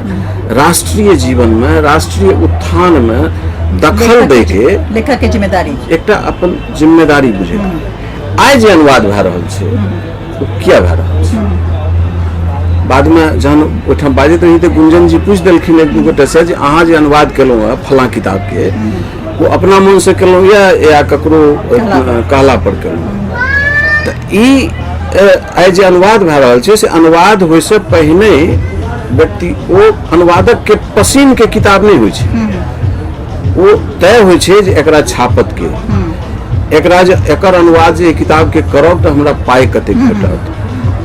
राष्ट्रीय जीवन में, राष्ट्रीय उत्थान में दखल दै के लेखक के जिम्मेदारी, एकटा अपन जिम्मेदारी बुझे। आइ जे अनुवाद भए रहल छै ओ किया भए रहल छै? बाद में जहन ओहिठाम बाजैत रही तऽ गुंजन जी पूछि देलखिन एक दू गोटे से जे अहाँ जे अनुवाद केलहुँ है फलां किताब के, वो अपना मन से केलहुँ या ककरो कहला पर केलहुँ? तऽ ई आइ जे अनुवाद भए रहल छै से अनुवाद होय से पहिने व्यक्ति ओ अनुवादक के पसीन के किताब नहीं होइ छै, ओ तय होइ छै जे एकरा छापत के, एकरा जे एकर अनुवाद जे किताब के करब तऽ हमरा पाइ कतेक भेटत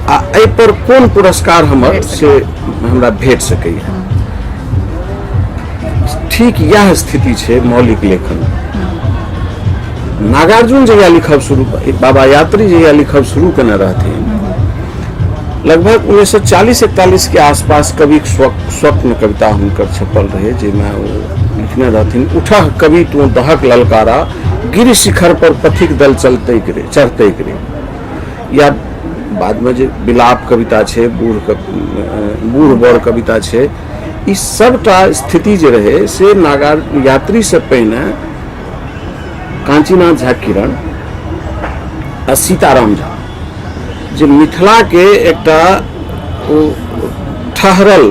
आ एहि पर कोन पुरस्कार हमर से हमरा भेट सकैया। ठीक यह स्थिति छै मौलिक लेखन। नागार्जुन जहिया लिखब शुरू, बाबा यात्री जहिया लिखब शुरू केने रहथिन, लगभग 1940-41 के आसपास कवि स्वप्न कविता हुनकर छपल रहे, जाहिमे ओ लिखने रहथिन, उठह कवि तू दहक ललकारा, गिर शिखर पर पथिक दल चलते चढ़ते करे। या बाद में जे विलाप कविता छै, बूढ़ बड़ कविता छै, ई सबटा स्थिति जे रहे से यात्री से पहिने कांचीनाथ झा किरण आ सीताराम झा जे मिथिला के एकटा ओ ठहरल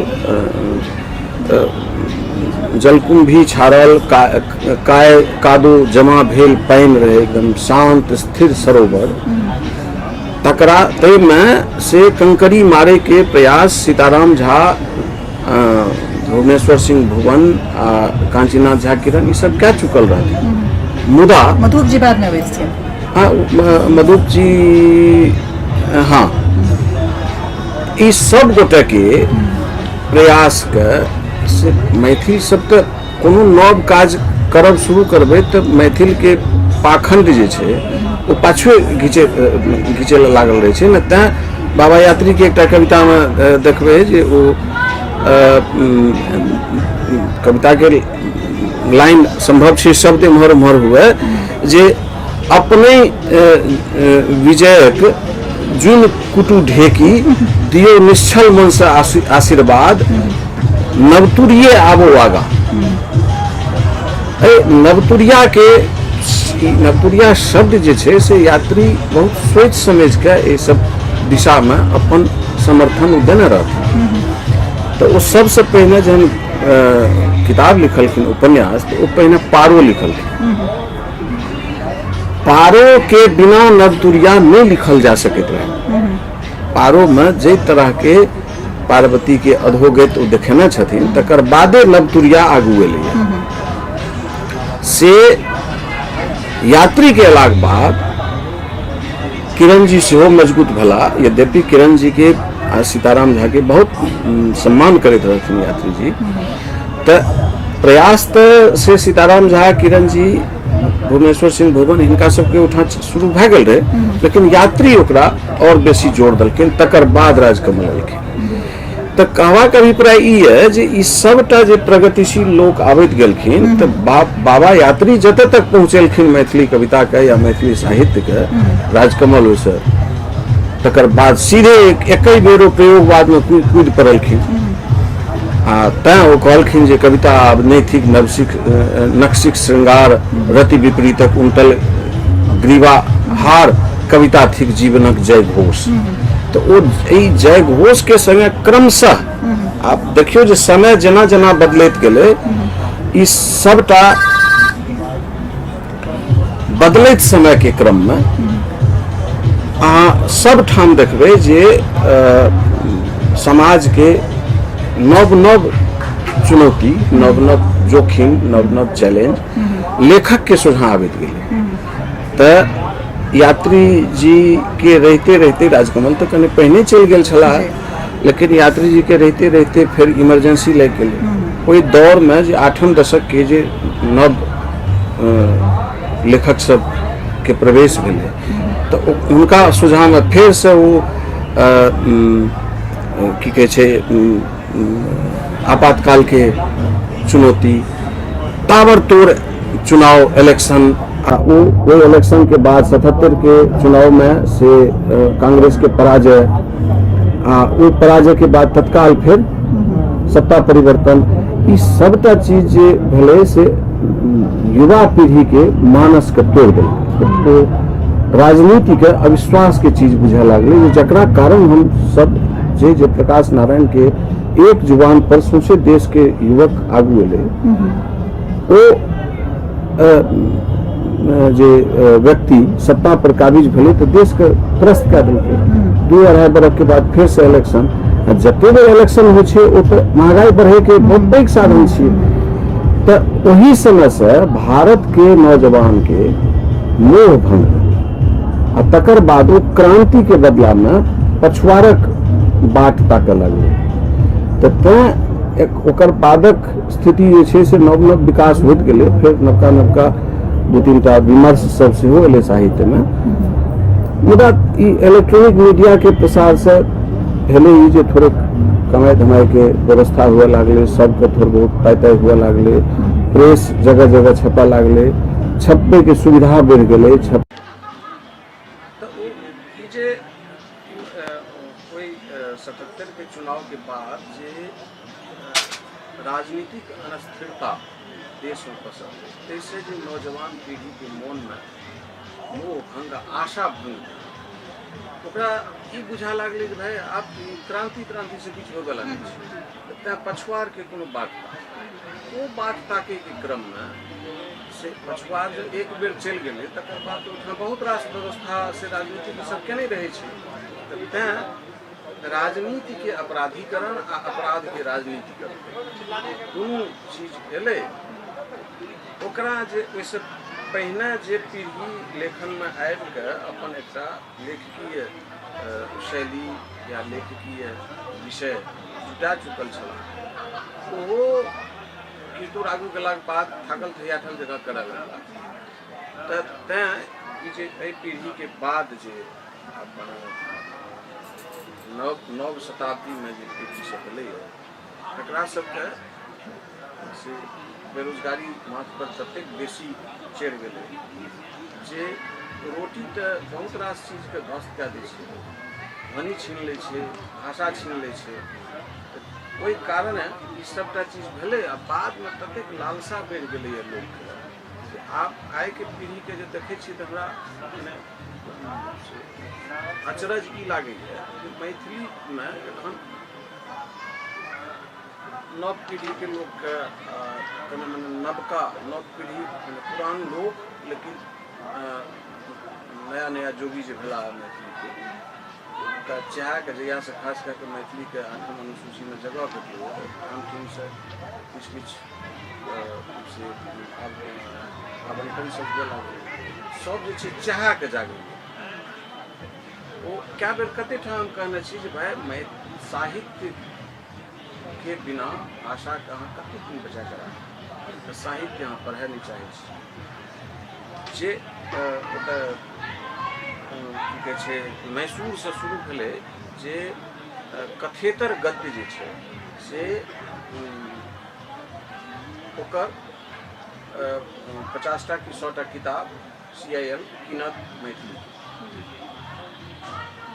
जलकुंभी छाड़ल काय कादो जमा भेल पानि रहे, एकदम शांत स्थिर सरोवर, तकरा तय में से कंकरी मारे के प्रयास सीताराम झा, भुवनेश्वर सिंह भुवन आ कांचीनाथ झा किरण ई सब कह चुकल रहथिन। मुदा मधुप जी बाद में अवैध थे। हाँ, मधुप जी, हाँ, ई सब गोटे के प्रयास के से मैथिल सबके कोनो नव काज करब शुरू करबै तऽ मैथिल के पाखंड जे छै ओ पाछुए घिचे लागल रहे छै ने। तैं बाबा यात्री के एकटा कविता में देखबै जे ओ कविता के लाइन संभव छै शब्द एम्हर उम्हर हुए जे अपने विजयक जुन कुटु ढेकी दियो निश्चल मन से आशीर्वाद, नवतुरिये आबो आगा। नवतुरिया के नवतुरिया शब्द जे छै से यात्री बहुत सोच समझ के ये सब दिशा में अपन समर्थन देने रहथिन। तो वो सबसे पहले जहन किताब लिखलखिन उपन्यास, तो वो पहले पारो लिखलखिन। पारो के बिना नवतुरिया नहीं लिखल जा सकते रहे। पारो में जे तरह के पार्वती के अधोगति देखेने छथिन तकर बादे नवतुरिया आगू एलैया। से यात्री के अयलाक बाद किरण जी सेहो मजबूत भला, यद्यपि किरण जी के आ सीताराम झा के बहुत सम्मान करैत रहथिन यात्री जी, तो प्रयास तो से सीताराम झा, किरण जी, भुवनेश्वर सिंह भुवन हिनका सबके उठा शुरू भए गेल रहे, लेकिन यात्री ओकरा और बेसी जोर देलखिन, तकर बाद राजकमल एलखिन। तो कहबाक अभिप्राय ई है जे ई सबटा जे प्रगतिशील लोक आबैत गेलखिन, तो बाबा यात्री जतऽ तक पहुँचेलखिन मैथिली कविता के या मैथिली साहित्य के, राजकमल ओहिसँ तकर बाद सीधे एक बेरो प्रयोगवाद में कूद पड़लखिन। आ तैं ओ कहलखिन जे कविता आब नहीं थिक नक्सिक श्रृंगार, रति विपरीतक उमटल ग्रीवा हार, कविता थिक जीवनक जय घोष। तो ओ जय घोष के संगे क्रमशः आप देखियो जे समय जना जना बदलैत गेलै, ई सबटा बदलैत समय के क्रम में अहाँ सब ठाम देखबै जे समाज के नव नव चुनौती, नव नव जोखिम, नव नव चैलेंज लेखक के सोझा आबैत गेलै। तऽ यात्री जी के रहते रहते राजकमल तो कने पहिने चलि गेल छलाह, लेकिन यात्री जी के रहते रहते फिर इमरजेंसी लागि गेलै। ओहि दौर में जे 8म दशक के जे नव लेखक सब के प्रवेश भेलै, तो उनका सुझाव में फिर से वो की कहे छे आपातकाल के चुनौती, ताबड़तोड़ चुनाव इलेक्शन, वो इलेक्शन के बाद 77 के चुनाव में से कांग्रेस के पराजय, वो पराजय के बाद तत्काल फिर सत्ता परिवर्तन, इस सबटा चीज जे भेलै से युवा पीढ़ी के मानस के तोड़ देलकै। तो राजनीति के अविश्वास के चीज बुझे लगलै, जकरा कारण हम सब जे प्रकाश नारायण के एक जुबान पर सौंसे देश के युवक आगू एलै, ओ जे व्यक्ति सत्ता पर काबिज भेलै तो देश के त्रस्त कऽ देलकै। 2-2.5 बरख के बाद फिर से इलेक्शन, जते बेर इलेक्शन होइ छै ओ तो महंगाई बढ़े के बहुत पैघ साधन छियै। तो वही समय से भारत के नौजवान के मोह भंग, आ तकर बाद वो क्रांति के बदला में पछुआरक बाट ताकऽ लगलै। तो तें ओकर बादक स्थिति जे छै से नव नव विकास होइत गेलै। फिर नवका नवका 2-3टा विमर्श सब सेहो एलै साहित्य में। मुदा ई इलेक्ट्रॉनिक मीडिया के प्रसार से भेलै ई जे थोड़े कमाई धमाई के व्यवस्था हुए लागलै, सबके थोड़ बहुत पाई ताई हुए लागलै, प्रेस जगह जगह छपा लागलै, छपे के सुविधा बढ़ गेलै। जे कोई 77 के चुनाव के बाद जे राजनीतिक अस्थिरता देश में पसर, तैसे जो नौजवान पीढ़ी के मन में मोह भंग, आशा भंग, ओकरा ई बुझा लागलै कि भाई आप क्रांति से किछु होबे लागै छै, तें पछुआर के कोनो बात वो बात ताके के क्रम में से पछुआर जो एक बेर चलि गेलै तकर बाद तो बहुत रास व्यवस्था से राजनीति सब केने रहे छै। तें राजनीति के अपराधीकरण आ अपराध के राजनीतिकरण दुनू चीज एलै। ओकरा जे ओहिसे पहिने जे पीढ़ी लेखन में आबि के अपन एकटा लेखकीय शैली या लेखकीय विषय जुटा चुकल छल, ओ कितुर आगू गेलाक बाद थाकल थैयाठल जगह करऽ लगला। तें जे एहि पीढ़ी के बाद जे अपन नव शताब्दी में जे पीढ़ी सब भेलै तकरा सबके से बेरोजगारी माथ पर ततेक बेसी चढ़ि गेलै जे रोटी तो बहुत रास चीज के ध्वस्त कऽ दै छै, ध्वनि छीन लै छै, भाषा छीन लै छै। ओहि कारणे ई सबटा चीज भेलै आ बाद में ततेक लालसा बढ़ि गेलैए लोकके। आब आइ के पीढ़ी के जे देखै छियै तऽ हमरा अचरज ई लागैए कि मैथिली में एखन नव पीढ़ी के लोग के नवका नव पीढ़ी पुरान लोग, लेकिन नया नया जोगी जो भेला मैथिली के चाह के जहिया से खास करके मैथिली के 8वीं अनुसूची में जगह भेटलै अंतिम से किछु से आवंटन सब गेला सब जे छै चाह के जागलै। ओ कए बेर कते ठाम कहने छी जे भाई साहित्य के बिना भाषा के अहाँ कते दिन बचा करा, साहित्य अहाँ पढ़े नहीं चाहे जे की कहै छै मैसूर से शुरू भेलै जे कथेतर गद्य जे छै से ओकर 50टा कि 100टा किताब CIL कीनत मैथिली,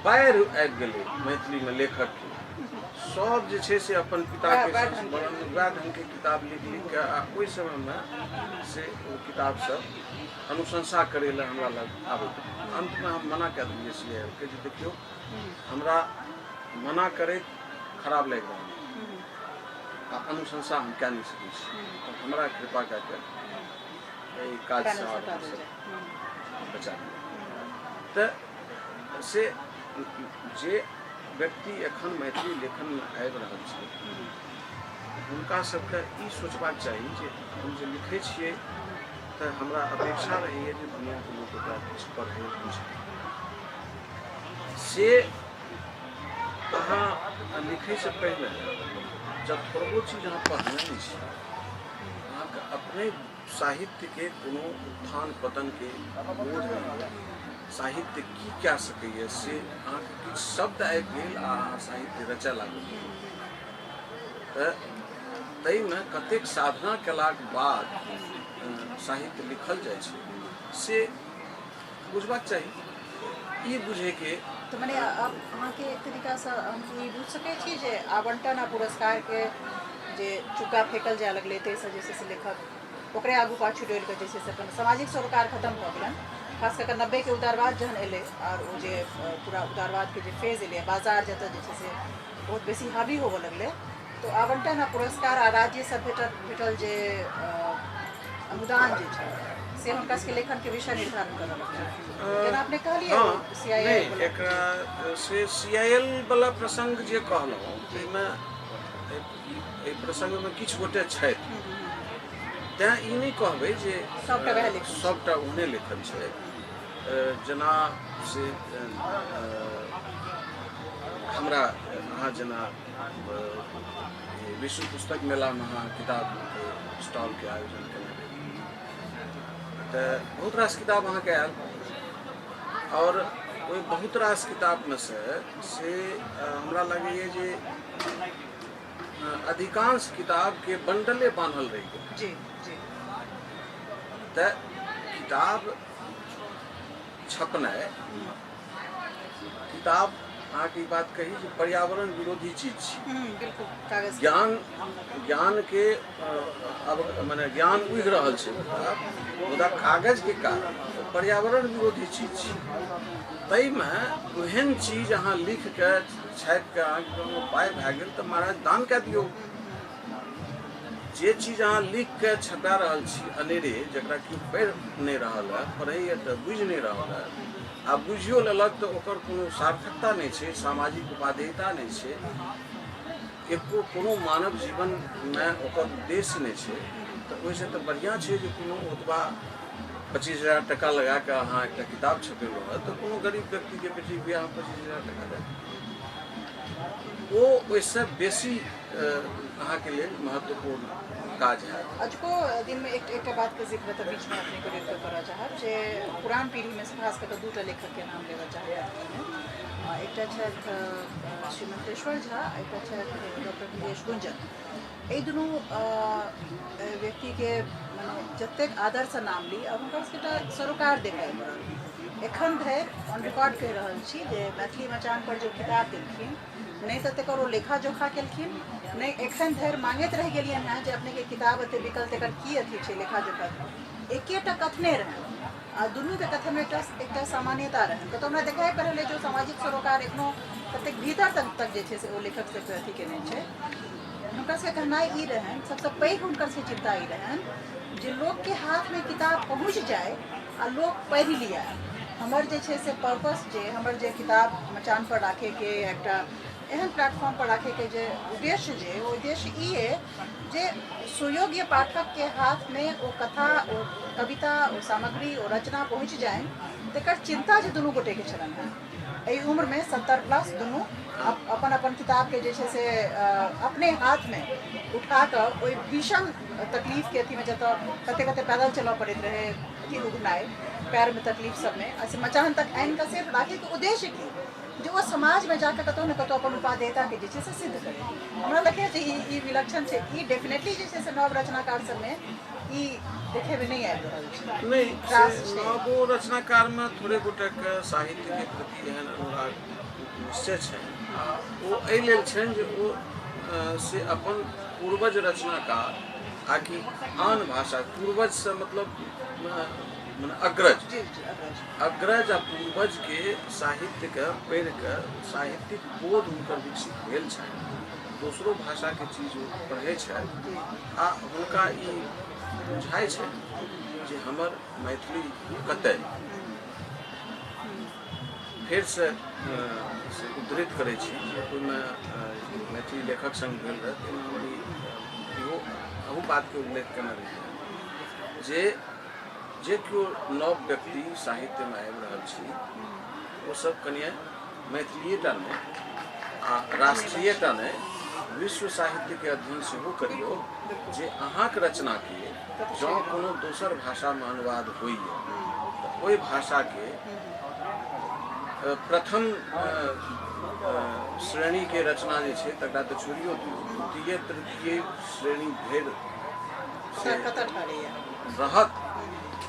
बाढ़ि आबि गेलै मैथिली में लेखक के सब जे छै से अपन पिता के वएह ढंग के किताब लिख के आ ओहि समय में से ओ किताब सब अनुशंसा करे ला हमरा लग आबै। अंत में हम मना कऽ देलियै CIL के जे देखियौ हमरा मना करे खराब लागि रहल आ अनुशंसा हम कऽ नहीं सकै छी, हमरा कृपा कऽ के एहि काज से बचा दिअ। तऽ से जे व्यक्ति एखन मैथिली लेखन में आबि रहल छै हुनका सबके ई सोचबाक चाही जे हम जे लिखै छियै तऽ हमरा अपेक्षा रहैए जे दुनिया के लोक ओकरा किछु पढ़ै बुझै। से अहाँ लिखै से पहले जब थोड़ो चीज अहाँ पढ़ने नहीं छी, अहाँके अपने साहित्य के कोनो उत्थान पतन के बोध नहीं, साहित्य की कऽ सकैए से अहाँके किछु शब्द आबि गेल आ साहित्य रचय लागल ताहिमे कतेक साधना केलाक बाद साहित्य लिखल जाइ छै से बुझबाक चाही। ई बुझैके तो मैंने अब अहाँके एक तरीका से हम ई बुझ सकै छी जे आवंटन आ पुरस्कार के जे चुका फेंकल जाए लगलै ताहिसँ जे छै से लेखक ओकरे आगू पाछू डोलि कऽ जे छै से अपन सामाजिक सरोकार खत्म भऽ गेलनि, खास कऽ 90 के उदारवाद जहन एलै और ओ जे पूरा उदारवाद के जे फेज एलै बाजार जतऽ जे छै से बहुत बेसी हावी होबऽ लगलै, तो आवंटन आ पुरस्कार आ राज्य से भेटल जे अनुदान जे छै से हुनका सबके लेखन के विषय निर्धारण करऽ लगलै। जेना अपने कहलिए सीआईएल एकरा से सीआईएल वाला प्रसंग जे कहलहुँ ताहिमे एहि प्रसंगमे किछु गोटे छथि, तैँ ई नहि कहबै जे सबटा ओहने लेखन छै। जेना से हमरा अहाँ जेना विश्व पुस्तक मेलामे अहाँ किताबके स्टॉलके आयोजन केने तऽ बहुत रास किताब अहाँके आयल, और ओहि बहुत रास किताबमे से हमरा लगैए जे अधिकांश किताबके बंडले बान्हल रहि गेल। जी जी। तऽ किताब छपनाइ, किताब अहाँके ई बात कही जे पर्यावरण विरोधी चीज छै। ज्ञान के अब माने ज्ञान उगि रहल छै मुदा कागज के कारण पर्यावरण विरोधी चीज छै। ताहिमे ओहन चीज अहाँ लिख के छापि के अहाँके पाइ भए गेल तऽ महाराज दान कए दियौ। जे चीज अहाँ लिख के छपा रहल छी अनेरे, जकरा केओ पढ़ि नहि रहल है, पढ़ैए तऽ बुझि नहि रहल है, आ बुझियो लेलक तऽ ओकर कोनो सार्थकता नहीं छै, सामाजिक उपादेयता नहीं छै, एको कोनो मानव जीवनमे ओकर उद्देश्य नहीं छै। तऽ ओहिसँ तऽ बढ़िआँ छै जे कोनो ओतबा 25,000 टका लगा कऽ अहाँ एकटा किताब छपेलहुँ है तऽ कोनो गरीब व्यक्तिके बेटी बियाह 25,000 टका दे, ओ ओहिसँ बेसी अहाँके लेल महत्वपूर्ण काज है। अजुको दिन में एक बात के जिक्र तो बीच में अपने को रेफर करा चाहब जे पुरान पीढ़ी में से खास कर दूटा लेखक के नाम लेवा चाहब। एकटा छथि श्रीमंतेश्वर झा, एकटा छथि डॉक्टर नीलेश गुंजन। एहि दुनू व्यक्ति के माने जतेक आदर से नाम ली और हुनकर सबटा सरोकार देखाइ पड़ल। एखन धरि ऑन रिकॉर्ड कहि रहल छी जे मैथिली मचान पर जो किताब देलखिन नहीं तो तकर ओ लेखा जोखा केलखिन, नहीं एखन धरि मांगैत रहि गेलियनि हैं जे अपने के किताब एते बिकल तकर की अथी छै लेखा जोखा। एकेटा कथने रहन आ दुनू के कथन में एकटा सामान्यता रहन। कतौ हमरा देखाइ पड़ल जो सामाजिक सरोकार एखनो कतेक भीतर तक जे छै से ओ लेखक से अथी केने छै। हुनकर से कहनाइ ई रहन, सबसे पैघ हुनकर से चिंता ई रहन जे लोग के हाथ में किताब पहुँच जाए आ लोग पढ़ि लिया। हमर जे छै से पर्पस जे हमर जे किताब मचान पर राखे के एकटा एहन प्लेटफॉर्म पर रखे के जे उद्देश्य जे वो उद्देश्य ई है जे सुयोग्य पाठक के हाथ में वो कथा, वो कविता, वो सामग्री, वो रचना पहुँच जाए तकर चिंता जे दुनू गोटे के छलन है। एहि उम्र में 70+ दुनू अपन अपन किताब के जे से अपने हाथ में उठा कर ओहि भीषण तकलीफ के अथी में जतऽ कते कते पैदल चलऽ पड़ैत रहे, अथी उगनाइ पैर में तकलीफ सब में ऐसे मचान तक आनि का सिर्फ राखे के उद्देश्य की जो वो समाज में जाकर कतौ न कतौ अपन उपादेयता के जे से सिद्ध करे। हमरा लगे ई विलक्षण छै, ई डेफिनेटली जे से नव रचनाकार सब में ई देखे में नहीं आबि रहल छै। नहीं नवो रचनाकार में थोड़े गोटे के साहित्य के प्रति एहन अनुराग निश्चय छै। वो एहि लेल छनि जे ओ से अपन पूर्वज रचनाकार आकि आन भाषा, पूर्वज से मतलब अग्रज आ पूर्वज के साहित्य के पढ़ि के साहित्यिक बोध हुनकर विकसित भेल छनि, दोसरो भाषा के चीज पढ़ै छथि आ हुनका ई बुझाइ छै जे हमर मैथिली कतय। फेर से उद्धृत करै छी जे ओहिमे मैथिली लेखक संग भेल रहै ताहिमे इहो अहू बातके उल्लेख केने रही जे केओ नव व्यक्ति साहित्यमे आबि रहल छी ओ सब कनिए मैथिलीएटा नहि आ राष्ट्रीयता नहि विश्व साहित्यके अध्ययन सेहो करियौ जे अहाँक रचनाके जँ कोनो दोसर भाषामे अनुवाद होइए तऽ ओहि भाषाके प्रथम श्रेणी के रचना जे छै तकरा तऽ छोड़ियो द्वितीय तृतीय श्रेणी धरि से कतऽ ठाड़ैए रहत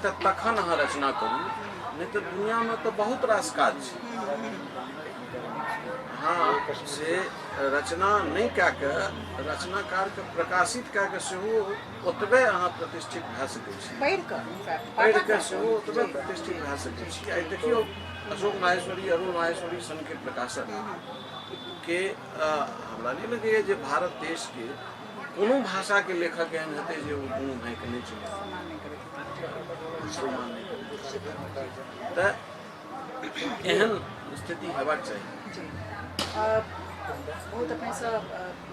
तऽ तखन अहाँ रचना करू, नहीं तो दुनिया में तो बहुत रास काज छै। हाँ से रचना नहीं कए के रचनाकार के प्रकाशित कए के सेहो ओतबे अहाँ प्रतिष्ठित भए सकै छी, पढ़ि के सेहो ओतबे प्रतिष्ठित भए सकै छी। आई देखियो अशोक माहेश्वरी, अरुण माहेश्वरी सन के प्रकाशक के हमरा नहीं लगैए जे भारत देश के कोनो भाषा के लेखक एहन हेतै जे ओ दुनू भाई के नहीं चले सम्मान नहीं करे, तऽ एहन स्थिति हेबाक चाही। बहुत अपने से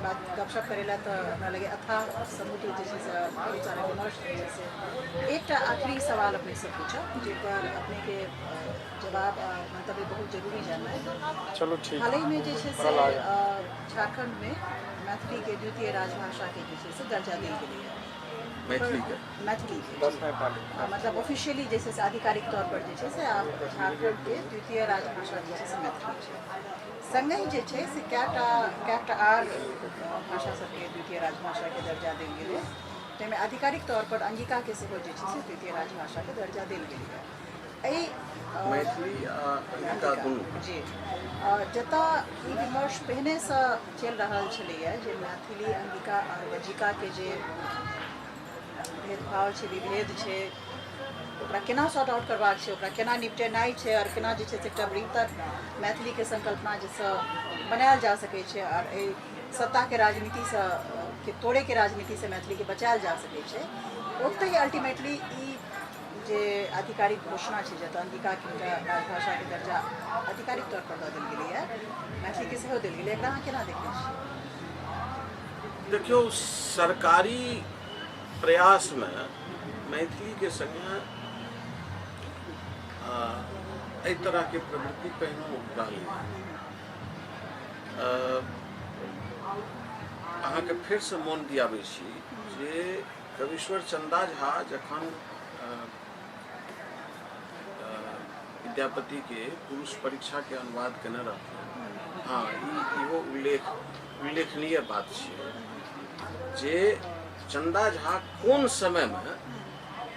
बात गपशप करेला तो हमरा लगे अथाह समुद्र जैसे से बहुत सारा विमर्श जैसे एक आखिरी सवाल अपने से पूछा जेकर अपने के जवाब मंतव्य बहुत जरूरी जानना है। चलो ठीक। हाल ही में जैसे से झारखंड में मैथिली के द्वितीय राजभाषा के जैसे से दर्जा दी गई है। मैथिली के मतलब ऑफिशियली जैसे से आधिकारिक तौर पर जैसे से आप झारखंड के द्वितीय राजभाषा जैसे से मैथिली संगे जे छै से कैटा आर भाषा सबके द्वितीय राजभाषा के दर्जा देल गेलै, ताहिमे आधिकारिक तौर पर अंगिका के सेहो जे छै से द्वितीय राजभाषा के दर्जा देल गेलै है। मैथिली अंगिका दुनू जी जतऽ ई विमर्श पहिने से चलि रहल छलैए जे मैथिली अंगिका और वज्जिका के जे भेदभाव छै, विभेद छै, ओकरा केना सॉर्ट आउट करबाक छै, ओकरा केना निपटेनाइ छै और केना जे छै से एकटा बृहत्तर मैथिली के संकल्पना जैसे बनायल जा सकै छै और सत्ता के राजनीति से के तोड़े के राजनीति से मैथिली के बचायल जा सकै छै। ओतहि अल्टीमेटली ई जे आधिकारिक घोषणा छै जतऽ अंगिका के राजभाषा के दर्जा आधिकारिक तौर पर दऽ देल गेलैए, मैथिली के सेहो देल गेलै, एकरा अहाँ केना देखै छियै? देखियो सरकारी प्रयास में मैथिली के संगे एहि तरह के प्रवृत्ति पहिनो रहलै। अहाँके फिर से मोन दियाबै छी जे कविश्वर चंदा झा जखन विद्यापति के पुरुष परीक्षा के अनुवाद केने रहथिन, हाँ इहो उल्लेखनीय बात छै जे चंदा झा कोन समय में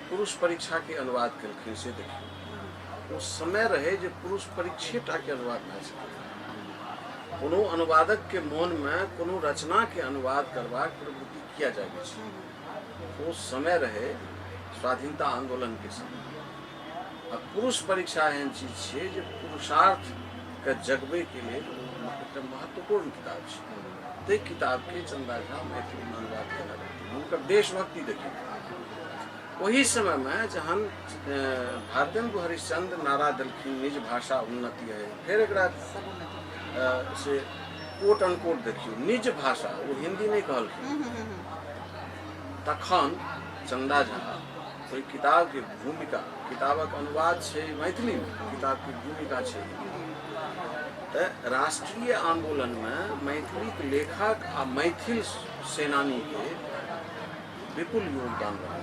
पुरुष परीक्षा के अनुवाद केलखिन से देखियो। उस समय रहे जे पुरुष परीक्षेटा के अनुवाद भए सकै, कोनो अनुवादक के मोन में कोनो रचना के अनुवाद करबाक प्रवृत्ति किया जाए छै। उस समय रहे स्वाधीनता आंदोलन के समय, आ पुरुष परीक्षा एहन चीज छै जे पुरुषार्थ के जगबे के लेल एक महत्वपूर्ण किताब छै। ताहि किताब के चंदा झा मैथिली में अनुवाद केने रहथिन, हुनकर देशभक्ति देखिए। वही समय में जहन भारतेंदु हरिश्चंद्र नारा देलखिन निज भाषा उन्नति है, फिर एकरा से कोट अनकोट देखियो निज भाषा, वो हिंदी नहीं कहलखिन, तखन चंदा झा ओहि किताब के भूमिका, किताबक अनुवाद छै मैथिली में, किताब की भूमिका छै। राष्ट्रीय आंदोलन में मैथिली के लेखक आ मैथिल सेनानी के विपुल योगदान रहा।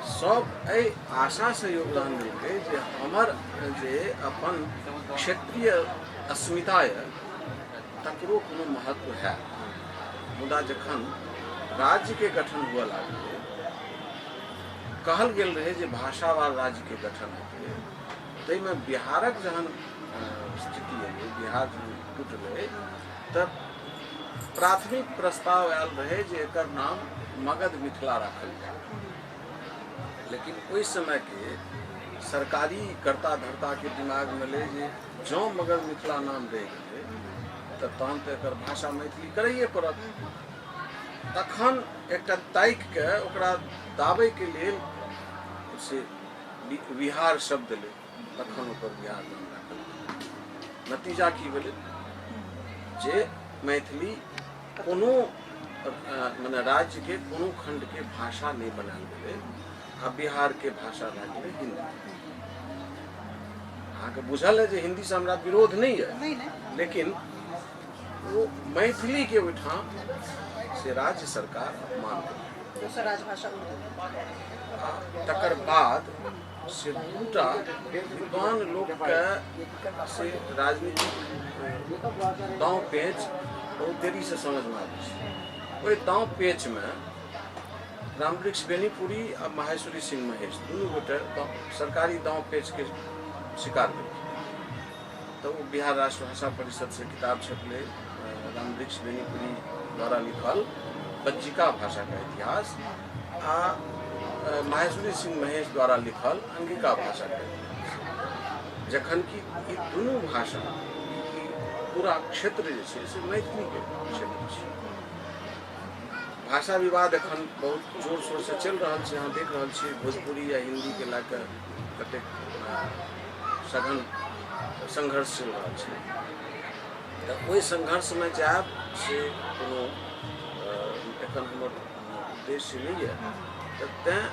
सब एहि आशा से योगदान देलकै जे हमर जे अपन क्षेत्रीय अस्मिता है तकरो कोनो महत्व है। मुदा जखन राज्य के गठन हुआ लागलै, कहल गेल रहे जे भाषावार राज्य के गठन हेतै, ताहिमे बिहारक जहन स्थिति है, बिहार टूटलै तब प्राथमिक प्रस्ताव आयल रहे जे एकर नाम मगध मिथिला राखल जाए। लेकिन ओहि समय के सरकारी कर्ता धर्ता के दिमाग में ले जे जँ मगध मिथिला नाम रहि गेलै तहन तऽ एकर भाषा मैथिली करैए पड़त। तखन एकटा ताकि के ओकरा दाबै के लेल से बिहार शब्द ले, तखन ओकर बिहार नाम राखल। नतीजा की भेलै जे मैथिली कोनो मने राज्य के कोनो खंड के भाषा नहीं बनायल गेलै, आ बिहार के भाषा भए गेलै हिंदी। अहाँके बुझल है जे हिंदी से हमरा विरोध नहीं है, लेकिन वो मैथिली के ओहिठाम से राज्य सरकार अपमान राजभाषा तकर बाद से दूटा विद्वान लोग के से राजनीतिक दांव पेच बहुत देरी से समझ में आबै छै। ओहि दांव पेच में रामवृक्ष बेनीपुरी आ माहेश्वरी सिंह महेश दुनू गोटे सरकारी दांव पेच के शिकार भेल। तो वो बिहार राष्ट्र भाषा परिषद से किताब छपले रामवृक्ष बेनीपुरी द्वारा लिखल बज्जिका भाषा का इतिहास आ माहेश्वरी सिंह महेश द्वारा लिखल अंगिका भाषा का इतिहास। जखन कि ई दुनू भाषा ई पूरा क्षेत्र जे छै से मैथिली के क्षेत्र छै। भाषा विवाद एखन बहुत जोर शोर से चल रहा है। अहाँ देख रहा छी भोजपुरी या हिंदी के लैके कतेक सघन संघर्ष चल रहा है। तो ओहि संघर्ष में जायब से कोनो एखन हमर उद्देश्य नहीं है। तो तैं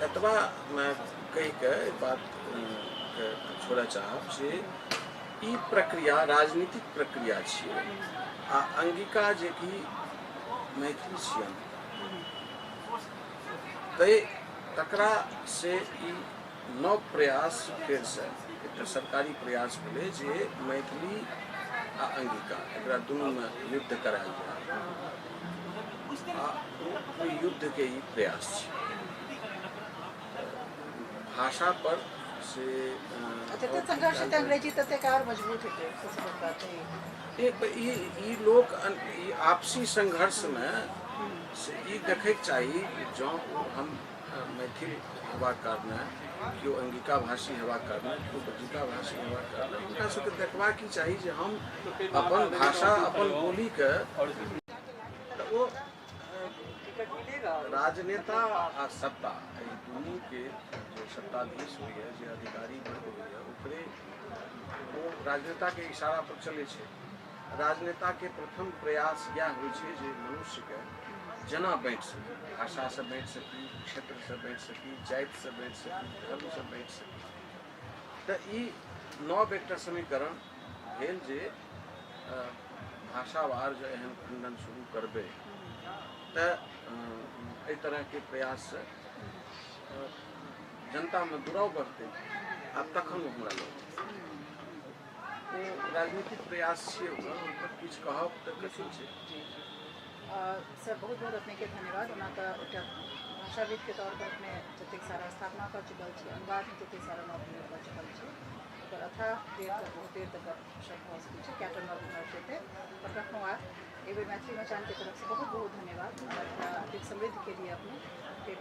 एतबा मैं कहि के बात छोड़ा चाहब से ई प्रक्रिया राजनीतिक प्रक्रिया छियै आ अंगिका जे कि मैथिली छियनि तै तकरा से ई नव प्रयास फेर से एकटा सरकारी प्रयास भेलै जे मैथिली आ अंगिका एकरा दुनू में युद्ध करायल जाय आ ओहि युद्ध के ई प्रयास छै। भाषा पर से जते संघर्ष हेतै अंग्रेजी तते कार मजबूत हेतै। सबसे बात है एक ई लोग ई आपसी संघर्ष में से ई देखे चाहिए जो हम मैथिल हेबाक कारणे केओ अंगिका भाषी हेबाक कारणे केओ बज्जिका भाषी हेबाक कारणे हुनका सबके देखबाक चाही जे हम अपन भाषा अपन बोली के ओ राजनेता आ सत्ता दुनू के जो सत्ताधीश होइए जे अधिकारी वर्ग होइए ओकरे वो राजनेता के इशारा पर चले छे। राजनेता के प्रथम प्रयास यह होइ छे जे मनुष्य के जना बाँटि सकी, भाषा से बाँटि सकी, क्षेत्र से बाँटि सकी, जाति से बाँटि सकी, धर्म से बाँटि सकी। तो ई नव एकटा समीकरण भेल जे भाषावार जो एहन खंडन शुरू करबे तो एहि तरह के प्रयास से जनता में दुराव बढ़ते आ तखन हमरा लोग वो राजनीतिक प्रयास छे ओकर किछ कहब तो कथी छे। सर बहुत बहुत अपने के धन्यवाद। ओना तो एकटा भाषाविद के तौर पर अपने जतेक सारा स्थापना कर चुकल छी, अनुवाद में जतेक सारा नौकरी कर चुकल छी, ओकर अथाह देर तक बहुत देर तक शब्द भऽ सकै छै कैटन नौकरी हेतै। पर रखनऊ आज एक बेर मैथिली मचान के तरफ से बहुत बहुत धन्यवाद और अधिक समृद्धि के लिए अपने फिर